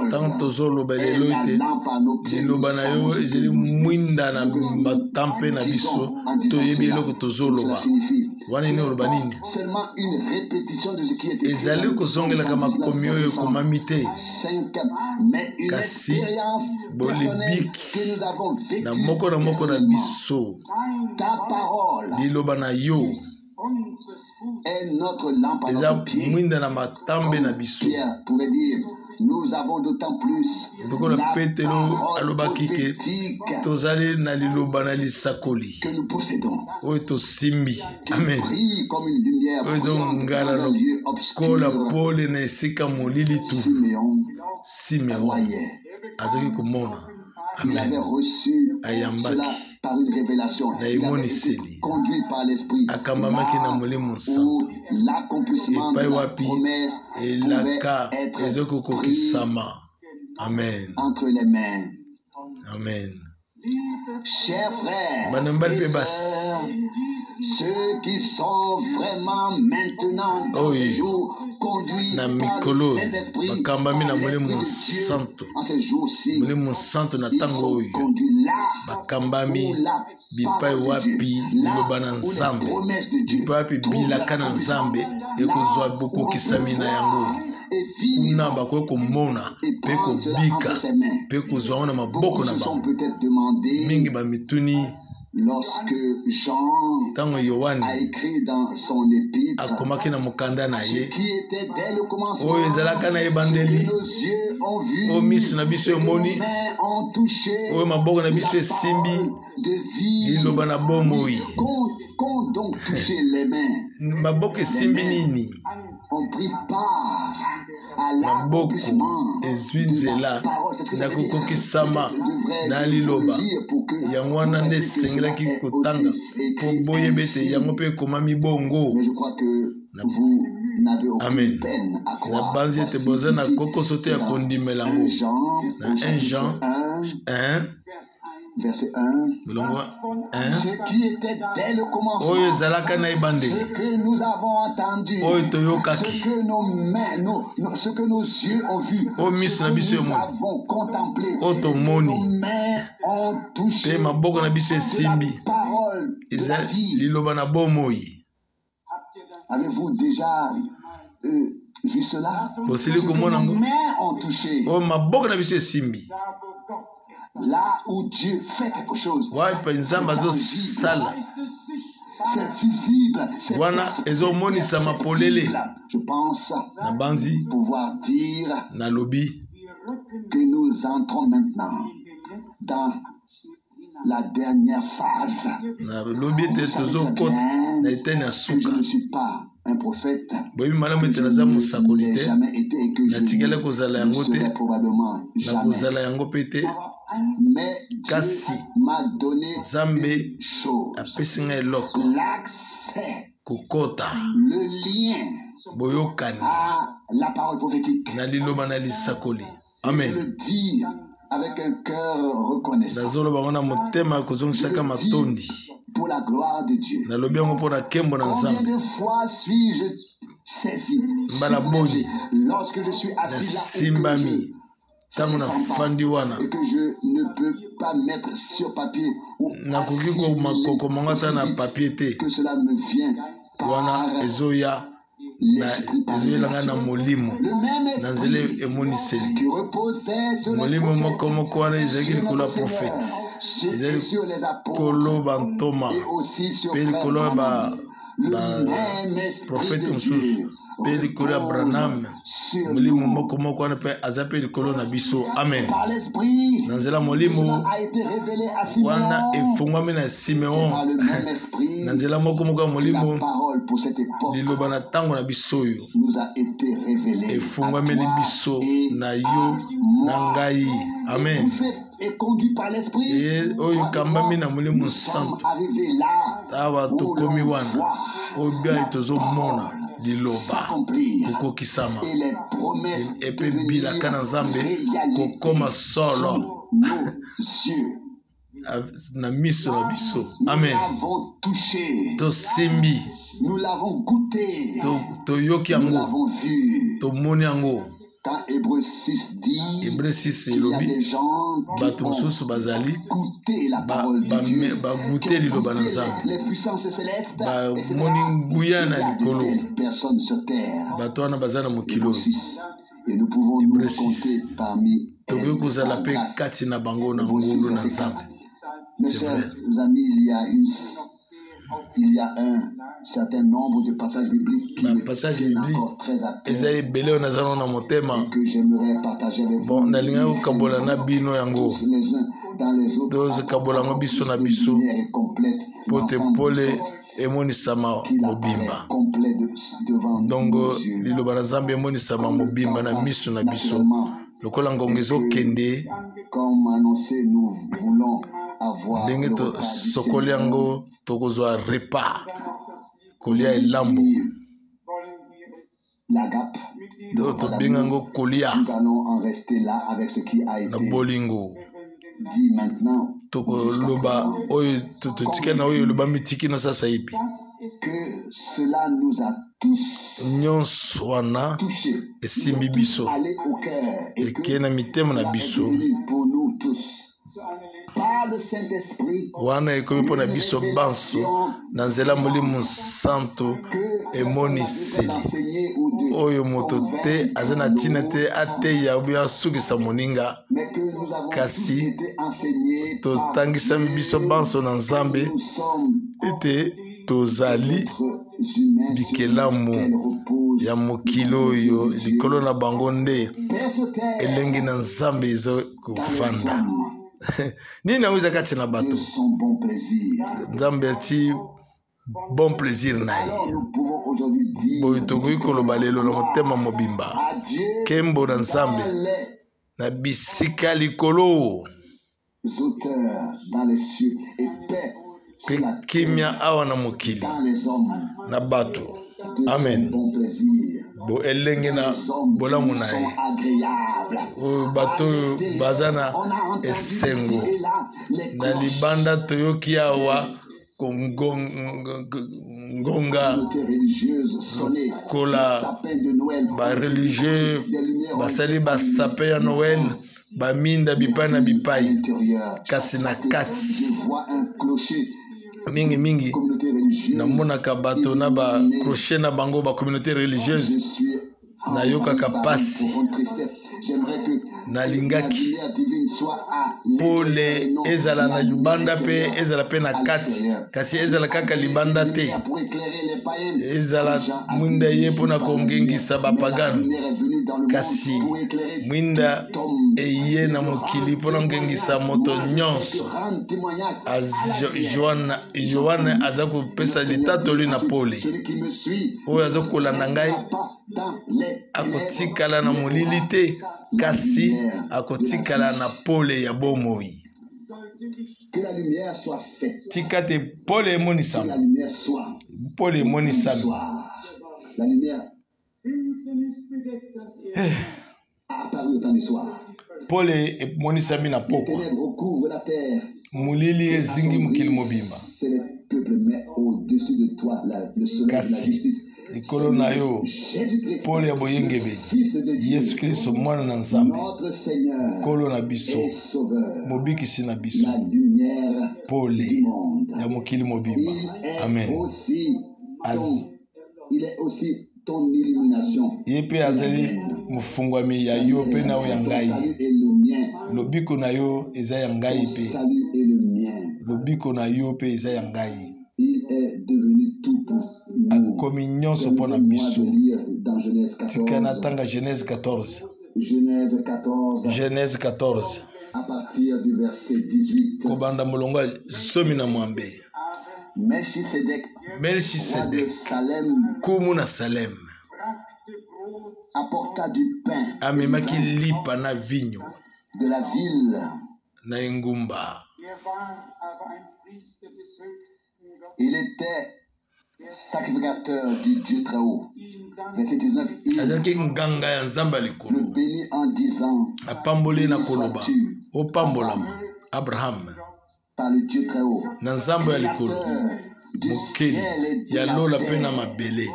ntango tozoloba lelo ete liloba na yo ezali mwinda na matampe na biso toyebi eloko tozoloba wana ini oloba nini ezali kozongelaka makomi oyo ekomami te kasi bolibiki na moko na biso liloba na yo eza mwinda na matambe na biso tokola Petelo alobaki ke tozali na liloba na lisakoli oyo tosimbi amen oyo ezongala lokola pole na esika molili tu Simeon azalaki komona amen ayambaki na emoniseli akambamaki na Molimo Santo epai wapi elaka ezokokokisama amen amen banembali mpe basi oyo na mikolo bakambami na Molimo Santo na ntango oyo bakambami bipai wapi liloba na Nzambe bipai wapi bilaka na Nzambe ekozwa bokokisami na yango kuna bakoki komona mpe kobika mpe kozwa ngo na maboko na bango mingi bamituni ntango Yohane akomaki na mokanda na ye oyo ezalaka na ebandeli oyo miso na biso emoni oyo maboko na biso esimbi liloba na bomoi maboko esimbi nini maboko ezwi nzela na kokokisama na liloba yango wana nde esengelaki kotanga mpo boyeba ete yango mpe ekomami bongo amen nabanzi ete boza na kokoso te ya kondimela ngo na 1 Jean 1
verset 1,
Mulongo 1
ce qui était dès le commencement,
oyo ezalaka na ebandeli
ce que nous avons entendu,
oyo toyokaki
ce que nos mains, ce que nos yeux ont vu,
oyo miso na biso
nous
emoni
avons contemplé,
oyo
nos
tomoni
mains ont touché
mpe maboko na biso
de
esimbi
la parole de
eza
la vie.
liloba na bomoi.
Avez-vous déjà vu cela?
Bosili
Ce que
komona
nos
ngo
mains ont touché,
oyo maboko na biso esimbi
là où Dieu fait quelque chose,
wapi nzambe azosala
c'est visible, c'est
wana ezomonisama polele
je pense
na banzi
pouvoir dire
na lobi
que nous entrons maintenant dans la dernière phase.
na lobi ete tozokota na eteni ya
Que
suka
je ne suis pas un prophète,
boyebi malamu ete naza mosakoli
n'ai
te
jamais été et que je
natikele kozala yango te
serai probablement
na
jamais.
kozala yango mpe te
Mais
kasi
Dieu m'a donné
nzambe
une chose,
apesi nga eloko
l'accès,
kokota
le lien
boyokani
à la parole prophétique.
na liloba na lisakoli
Je
amen
le dis avec un cœur reconnaissant
nazoloba ngo na motema kozongisaka matondi
pour la gloire de Dieu.
nalobi yango mpo na nkembo na
Combien
nzambe
de fois suis-je saisi,
Mbala boni.
lorsque je suis assis là
nasimbami ntango nafandi wana
et que je ne peux pas mettre sur papier ou
nakoki
assimiler,
kokomanga ata na papie te
que cela me vient
wana
par
ezoya ezoyelanga na molimo
le même
na nzela
esprit
emoniseli
qui reposait sur les
molimo
prophètes,
moko wana ezalaki
sur
likolo ya
notre
profete
Seigneur,
ezali
sur les apôtres
likolo bantoma
et aussi sur
mpe
Frère
likolo ya
Branham. Le même esprit
baprofete
de
mosusu
Dieu
mpe likolo ya branam
sur
molimo
nous.
moko wana mpe aza mpe likolo na biso amen
Par l'esprit,
na nzela molimo
cela a été révélé à Simeon.
wana efungwami na simeon
Par le même esprit,
na nzela moko ya
la
molimo
parole pour cette époque
liloba na tango na biso oyo
nous a été révélé.
efungwameli biso na yo na ngai. Amen.
Et conduit par l'esprit.
Oyo kambami na Molimo Santo awa tokomi wana oyo bia tozomona liloba kokokisama epe bilaka na Nzambe kokoma solo na miso na biso. Amen. Tosimbi, toyoki yango, tomoni yango.
Quand Hébreu 6 dit,
Hébreu 6 elobi bato mosusu bazali bagute liloba na Nzambe, bamoni nguya na likolo, bato wana baza na mokilo. Hébreu 6 tokoki kozala mpe kati na bango na ngulu na Nzambe. C'est vrai.
Il y a un certain nombre de passages bibliques qui
passage biblique ezali ebele oyo naza na motema
que j'aimerais partager avec vous.
Bon, nalinga kokabola na bino yango tozikabola yango biso na biso po te pole emonisama mobimba. Donc liloba na Nzambe emonisama mobimba na miso na biso lokola ngonga ezokende ndenge tosokoli yango tokozwa repas kolia elambo tobenga yango kolia na bolingo tokoloba oyo totika na oyo loba mitiki no sasa ipi nyonso wana esimbi biso ekei na mitema na biso wana ekomi mpo na biso banso na nzela Molimo Santo emoniseli oyo moto te aza na ntina te ateya obi asukisa moninga, kasi totangisami biso banso na Nzambe ete tozali bikelamu ya mokili oyo likolo na bango nde elengi na Nzambe ezokofanda. Nini yango eza kati na bato Nzambe ati bon plaisir na ye. Boyo tokoki koloba lelo na motema mobimba kembo na Nzambe na bisika likolo pe kimia awa na mokili na bato. Amen. Bo elenge na bolamu na ye oyo bato baza na esengo na libanda toyoki awa ngonga kola bareligieux basali basape ya Noel baminda bipai na bipai, kasi na kati mingi mingi namonaka bato na ba crochet na bango ba communauté religieuse na yokaka pasi na lingaki pole ezala na libanda pe ezala pe na kati, kasi ezala kaka libanda te, ezala mwinda ye mpona kongengisa bapagano, kasi mwinda eye na mokili mpona kongengisa moto nyonso. Joane aza kopesa litatoli na pole oyo aza kolanda ngai akotikala na molili te, kasi akotikala na pole ya bomoi. Tika te pole emonisama, pole emonisama. Pole emonisami na poko molili ezingi mokili mobimba, kasi likolo na yo pole ya boyengebeli Yesu Kristo mwana na Nzambe kolo na biso mobikisi na biso, pole ya mokili mobimba. Amen. Yepe azali mufungwami ya yo pe na ya ngai, lobiko na yo eza ya ngai pe, lobiko na yo pe eza ya ngai, akomi nyonso mpo na biso. Tika na tanga Genèse 14. Genèse 14
à partir du verset 18.
Kobanda molonga somi na mwambe. Melchisedec, Kumuna Salem,
apporta du pain
amemaki lipa na vinyo
de la ville
na engumba.
Il était sacrificateur du Dieu très haut. Verset 19. Il le bénit en disant,
apamboli na koloba opambolama Abraham
par le Dieu très haut,
na nzambe ya likolo mokeli ya lola pe na mabele.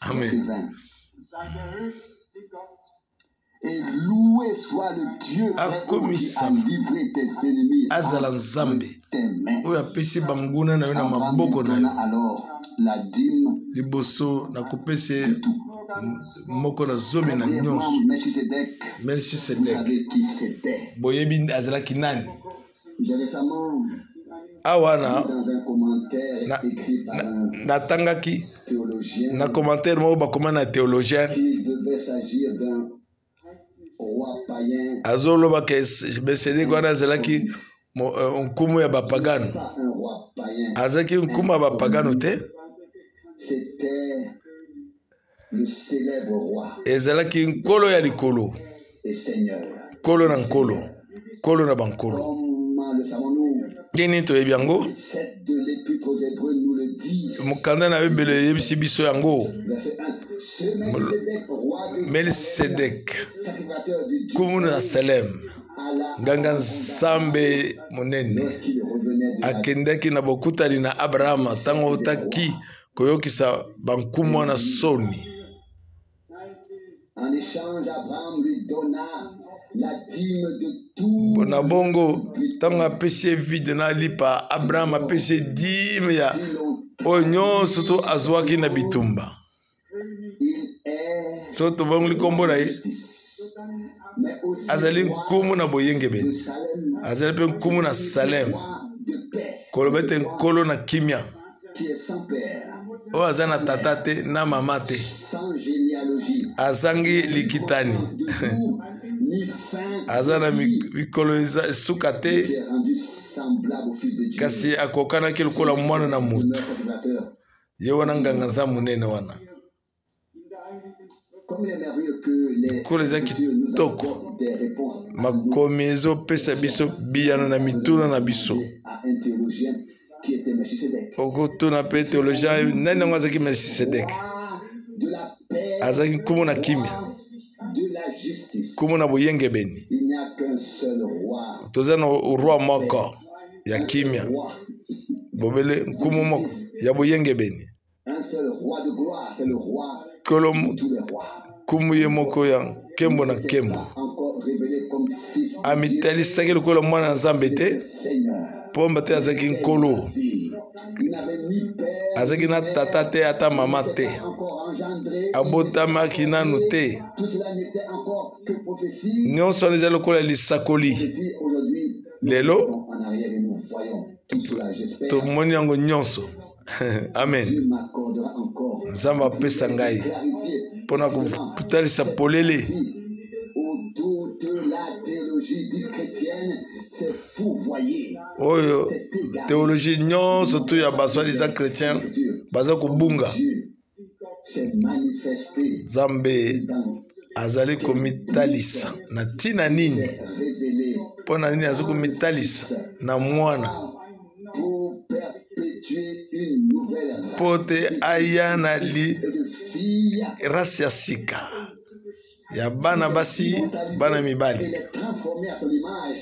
Amen.
Et loué soit le Dieu
akomisa
a livré tes ennemis
azala nzambe oyo apesi banguna na yo na maboko na yo.
Alors la dîme
liboso na kopese moko na zomi na nyonso. Melchisedec boyebi azalaki nani? Awa natangaki na commentaire moko bakoma na théologien azoloba ke Melchisedec wana azalaki nkumu ya bapagano. Azalaki nkumu ya bapagano te, ezalaki nkolo ya likolo, nkolo na nkolo, nkolo na bankolo. Nini toyebi yango? Mokanda na Bibele yebisi biso yango. Melchisedec, nkumu na Salem, nganga nzambe monene, akendaki na bokutani na Abraham ntango otaki koyokisa bankumu na soni. Na bongo ntango apesi vide na lipa, Abraham apesi dime ya oyo nyonso to azwaki na bitumba. So tobongoli kombo na ye, azali nkumu na boyengebeni, azali mpe nkumu na Salem, koloba ete nkolo na kimia, oyo aza na tata te na mama te, azangi likitani, aza na mikolo esuka te, kasi akokanaki lokola mwana na mutu. Ye wana nganga nza munene wana. Kolo eza kitoko, makomi ezopesa biso biyano na mituna na biso. Okotuna pe théologien nani yango azalaki Melchisedec? Azalaki nkumu na kimia, nkumu na boyengebeni. Toza na roi moko ya kimia, bobele nkumu moko ya boyengebeni. Kolo nkumu ye moko ya nkembo na nkembo. Amitalisaki lokola mwana na Nzambe te, pomba te azalaki nkolo. Azalaki na tata te ata mama te, abotamaki nanu te. Nyonso eza lokola lisakoli. Lelo tomoni yango nyonso. Amen. Nzambe apesa ngai mpona kotalisa polele. Oyo théologie nyonso tu ya baswadiza chrétien baza kobunga. Nzambe azali komitalisa na tina nini? Mpona nini aza komitalisa na mwana? Po te aya na rasi ya sika ya bana basi bana mibali,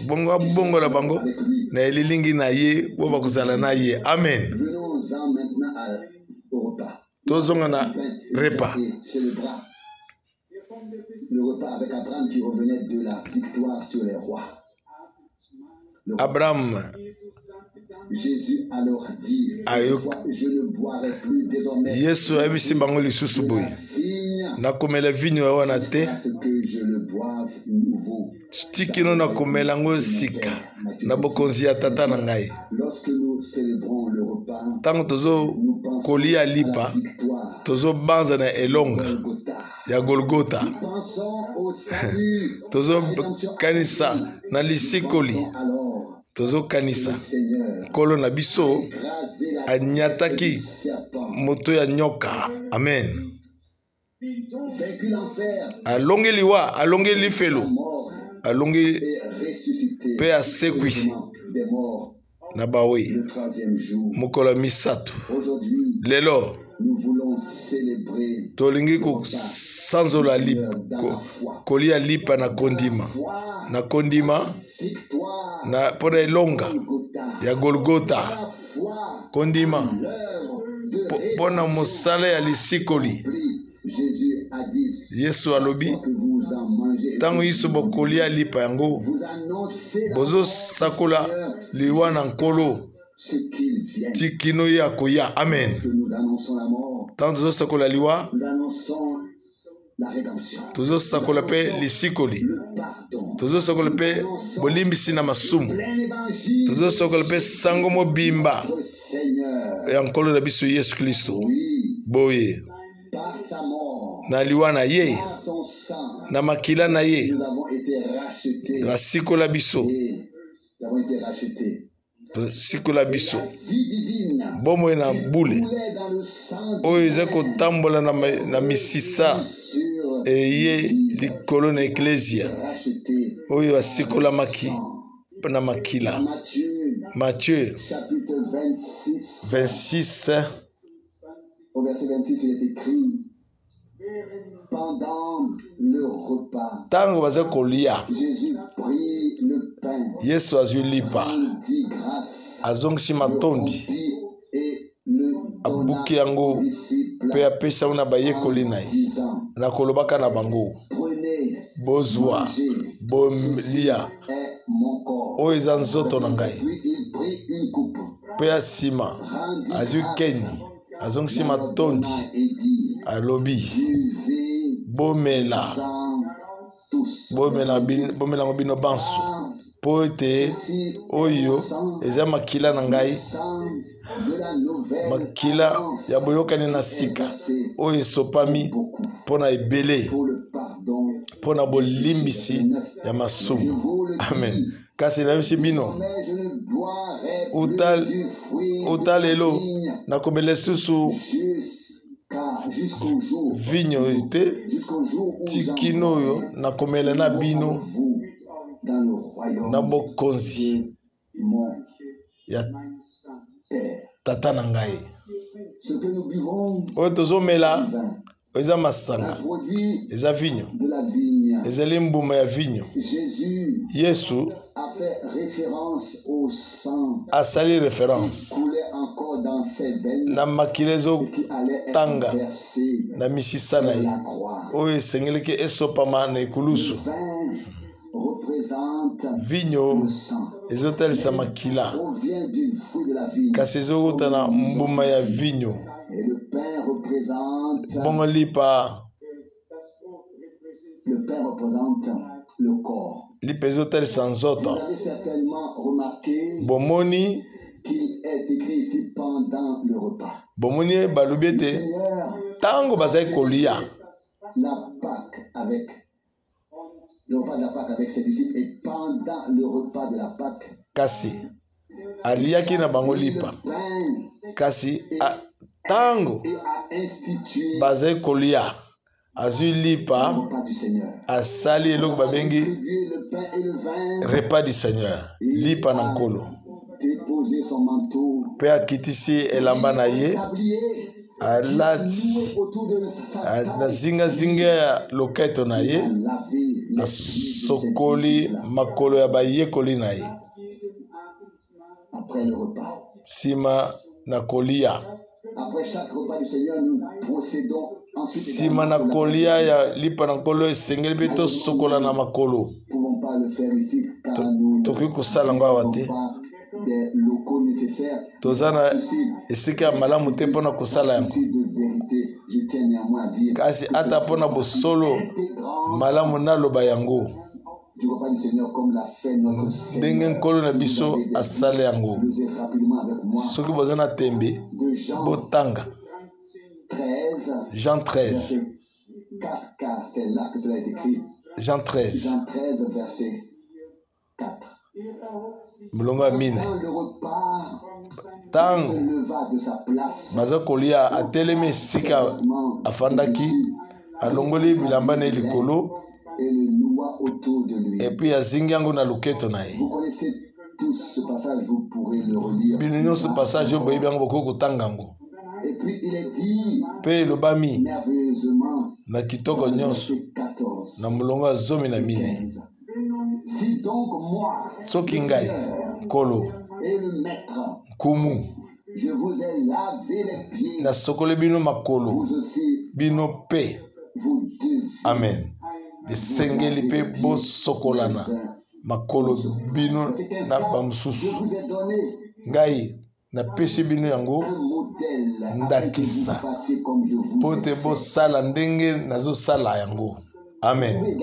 bongo abongola bango na elilingi na ye bo bakozala na ye. Amen. Tozonga na repas. Abraham Yesu ayebisi bango lisusu boye, nakomela vinyo wana te, tikino nakomela ngo sika na bokonzi ya tata na ngai. Tango tozo kolia lipa, tozo banza na elonga ya Golgota, tozo kanisa na lisikoli, tozo kanisa nkolo na biso anyataki moto ya nyoka. Amen. Alongi liwa, alongi lifelo, alongi pe asekwi na bawe mokolo misato. Lelo tolingi kusanzola kolia lipa na kondima na pona elonga ya Golgota, kondima pona mosala ya lisikoli. Yesu alobi tango yiso bokolia lipa yango bozo sakola liwa na nkolo tikino ya koya. Amen. Tango tozo sakola liwa tozo sakola pe lisikoli, tozo sakola pe bolimbisi na masumu, tozo sakola pe sango mobimba ya nkolo na biso Yesu Kristo. Boye na liwa na ye na makila na ye basikola biso, sikola biso bomoi na bule oyo eza kotambola na misisa eye likolo na eklesia oyo basikolamaki na makila. Matthieu 26
au verset 26 il est écrit pendant le repas
tango baza kolia
Jésus prit le pain,
Yesu azwi lipa azongisi matondi abuki yango pe apesa na bayekoli na ye na kolobaka na bango bozwa bolia oyo eza nzoto na ngai. Pe ya nsima azwi keni azongisi matondi alobi bomela ngo bino banso po ete oyo eza makila na ngai, makila ya boyokani na sika oyo esopami mpona ebele mpona bolimbisi ya masumu. Amen. Kasi nayebisi bino uta lelo nakomela susu vinyo te tikino oyo nakomela na bino na bokonzi ya tata na ngai. Oyo tozomela eza masanga, eza vinyo, ezali mbuma ya vinyo. Yesu asali référence na makila ezotanga na misisa na ye oyo esengeliki esopama na ekulusu. Vinyo ezotalisa makila kasi ezokota na mbuma ya vinyo. Bongo lipa lipa ezotalisa nzoto. Bomoni balobi ete tango bazali kolia kasi aliaki na bango lipa, kasi tango bazali kolia azwi lipa asali eloko babengi repas du Seigneur, lipa na nkolo. Pe akitisi elamba na ye alati na zingazinga ya loketo na ye asokoli makolo ya bayekoli na ye. Sima na kolia, sima na kolia ya lipa na nkolo esengeli mpe tosokola na makolo. Tokoki kosala ngo awa te, toza na esika ya malamu te mpona kosala yango. Kasi ata mpona bosolo malamu naloba yango ndenge nkolo na biso asala yango. Soki boza na tembe botanga Jean 13. Jean 13 verset 4. Mulongo amine. Tango baza kolia atelemi esika afandaki alongoli bilamba na likolo et puis azingi yango na luketo na ye. Bino nyonso passage oyo boyebi yango bokoki kotanga yango. Mpe elobami na kitoko nyonso na molongo ya 14. Soki ngai nkolo nkumu nasokoli bino makolo bino pe, amen, esengeli mpe bosokolana makolo bino na bamosusu. Ngai napesi bino yango ndakisa po te bosala ndenge nazosala yango, amen.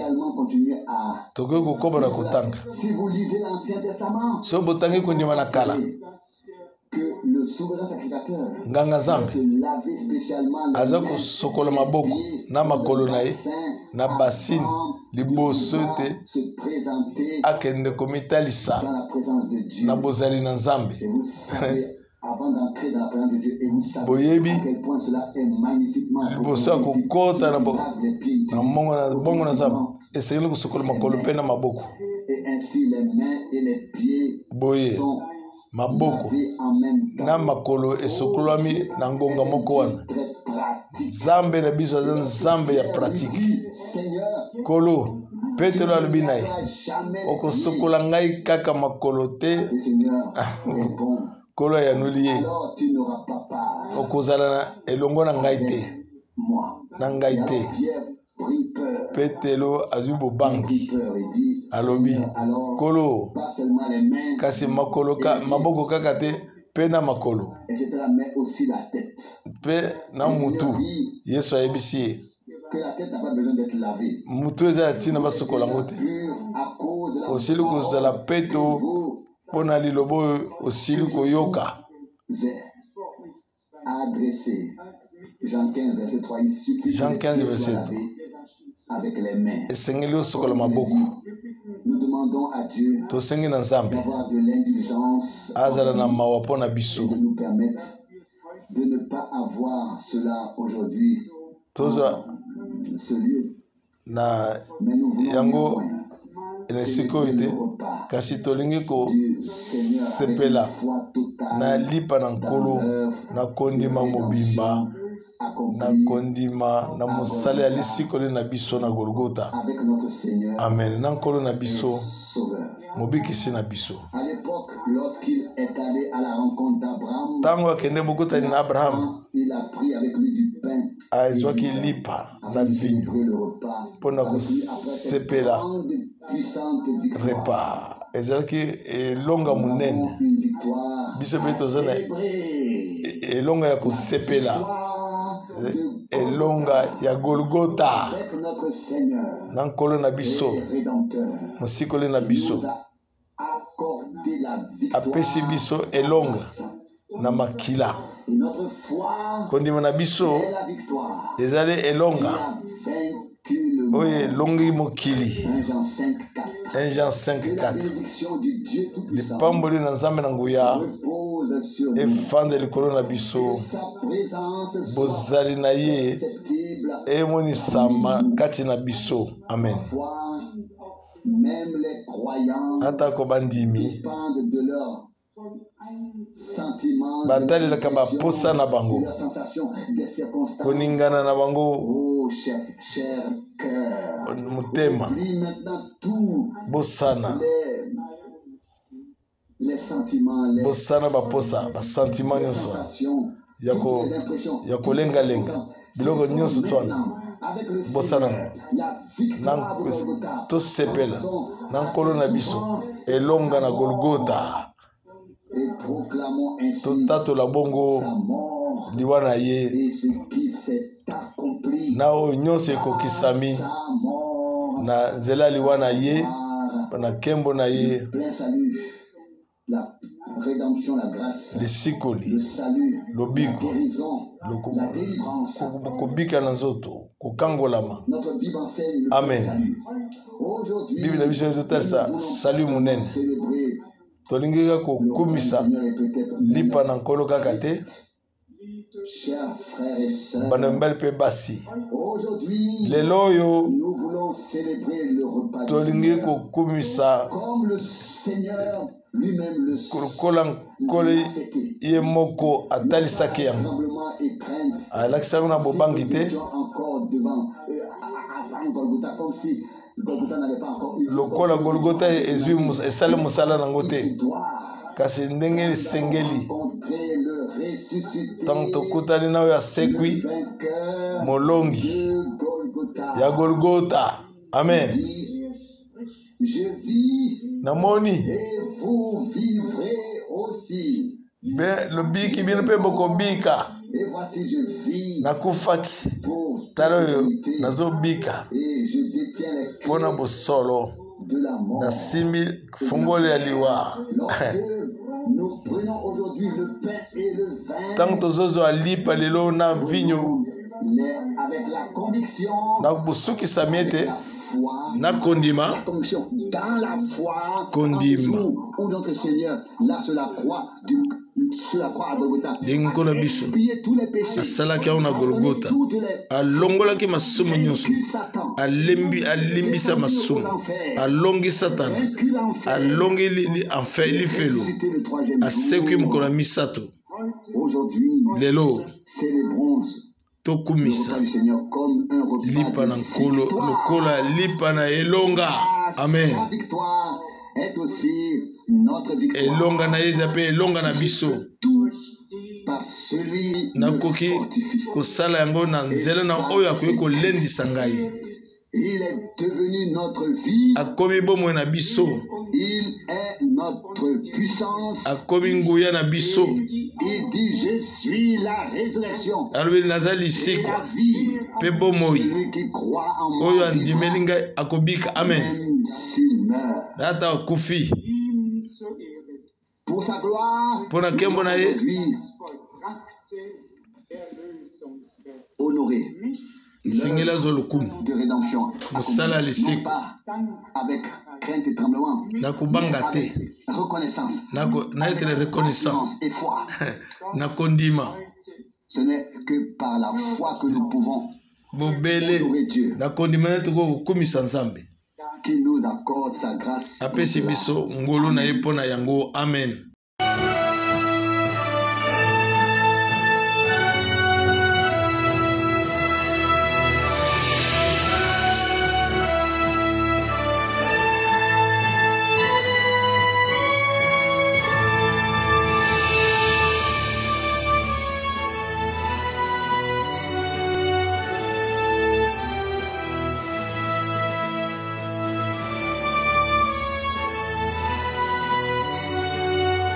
Tokoki kokoba na kotanga so botangi kondima na kala nganga Nzambe aza kosokola maboko na makolo na ye na basine liboso te akende komitalisa na bozali na Nzambe. Boyebi liboso ya kokota na bongo na Nzambe esengeli kosokola makolo mpe na maboko. Boye maboko na makolo esokolami na ngonga moko wana. Nzambe na biso aza Nzambe ya pratique. Kolo Petelo alobi na ye okosokola ngai kaka makolo te. Kolo ayanoli ye okozala na elongo na ngai te, na ngai te. Petelo azwi bobangi alobi kolo kasi maboko kaka te pe na makolo pe na mutu. Yesu ayebisi ye mutu eza ya ntina basokola yango te. Osili kozala peto mpo na liloba oyo osili koyoka. Jean 15 verset 3. Esengeli osokola maboko. Tosengi na Nzambe azala na mawa mpo na biso. Toza na yango esika oyo te kasi tolingi kosepela na lipa na nkolo na kondima mobimba na kondima na mosala ya lisikoli na biso na Golgota, amen, na nkolo na biso mobikisi na biso. Tango akende bokutani na Abraham azwaki lipa na vinyo mpona kosepela repas. Ezalaki elonga munene biso mpe toza na elonga ya kosepela, elonga ya Golgota na nkolo na biso mosikoli na biso apesi biso elonga na makila. Kondima na biso ezali elonga oyo elongi mokili. 1 Jean 5:4. Lipamboli na Nzambe na nguya efanda likolo na biso, bozali na ye emonisama kati na biso, amen. Atako bandimi batalelaka baposa na bango, koningana na bango motema, bosana baposa basentima nyonso ya kolengalenga biloko nyonso twana bosana na tosepela na nkolo na biso elonga na Golgota. Totatola bongo liwa na ye na oyo nyonso ekokisami na nzela liwa na ye na nkembo na ye, lisikoli, lobiko, kobika na nzoto, kokangolama, amen. Bible na biso ezotalisa salut munene. tolingika kokumisa lipa na nkolo kaka te bana mibali mpe basi lelo oyo tolingi kokumisa kokola nkolo ye moko atalisaki yango alakisaki na bobangi te lokola Golgota esali mosala nango te kasi ndenge esengeli ntango tokutani na oyo asekwi molongi ya Golgota. Amen. Namoni lobiki bino mpe bokobika nakufaki tala oyo nazobika mpona bosolo nasimbi fungolo ya liwa ntango tozozwa lipa lelo na vinyo na bosukisa miete na kondima ndenge nkolo na biso asalaki yango na Golgota, alongolaki masumu nyonso, alimbisa masumu, alongi Satana, alongi enfer lifelo, asekwi mokolo ya misato. Lelo tokumisa lipa na nkolo lokola lipa na elonga. Amen. Elonga na yeza pe elonga na biso nakoki kosala yango na nzela na oyo akoki kolendisa ngai. Akomi bomoi na biso, akomi nguya na biso. Alobi nazali lisikwa pe bomoi oyo andimeli ngai akobika. Amen. Ata akufi mpona nkembo na ye singela zo lokumu mosala ya lisikwa nakobanga te nayetere reconnaissance nakondima bobele nakondima nde tokokumisa Nzambe apesi biso ngolu na ye mpona yango. Amen.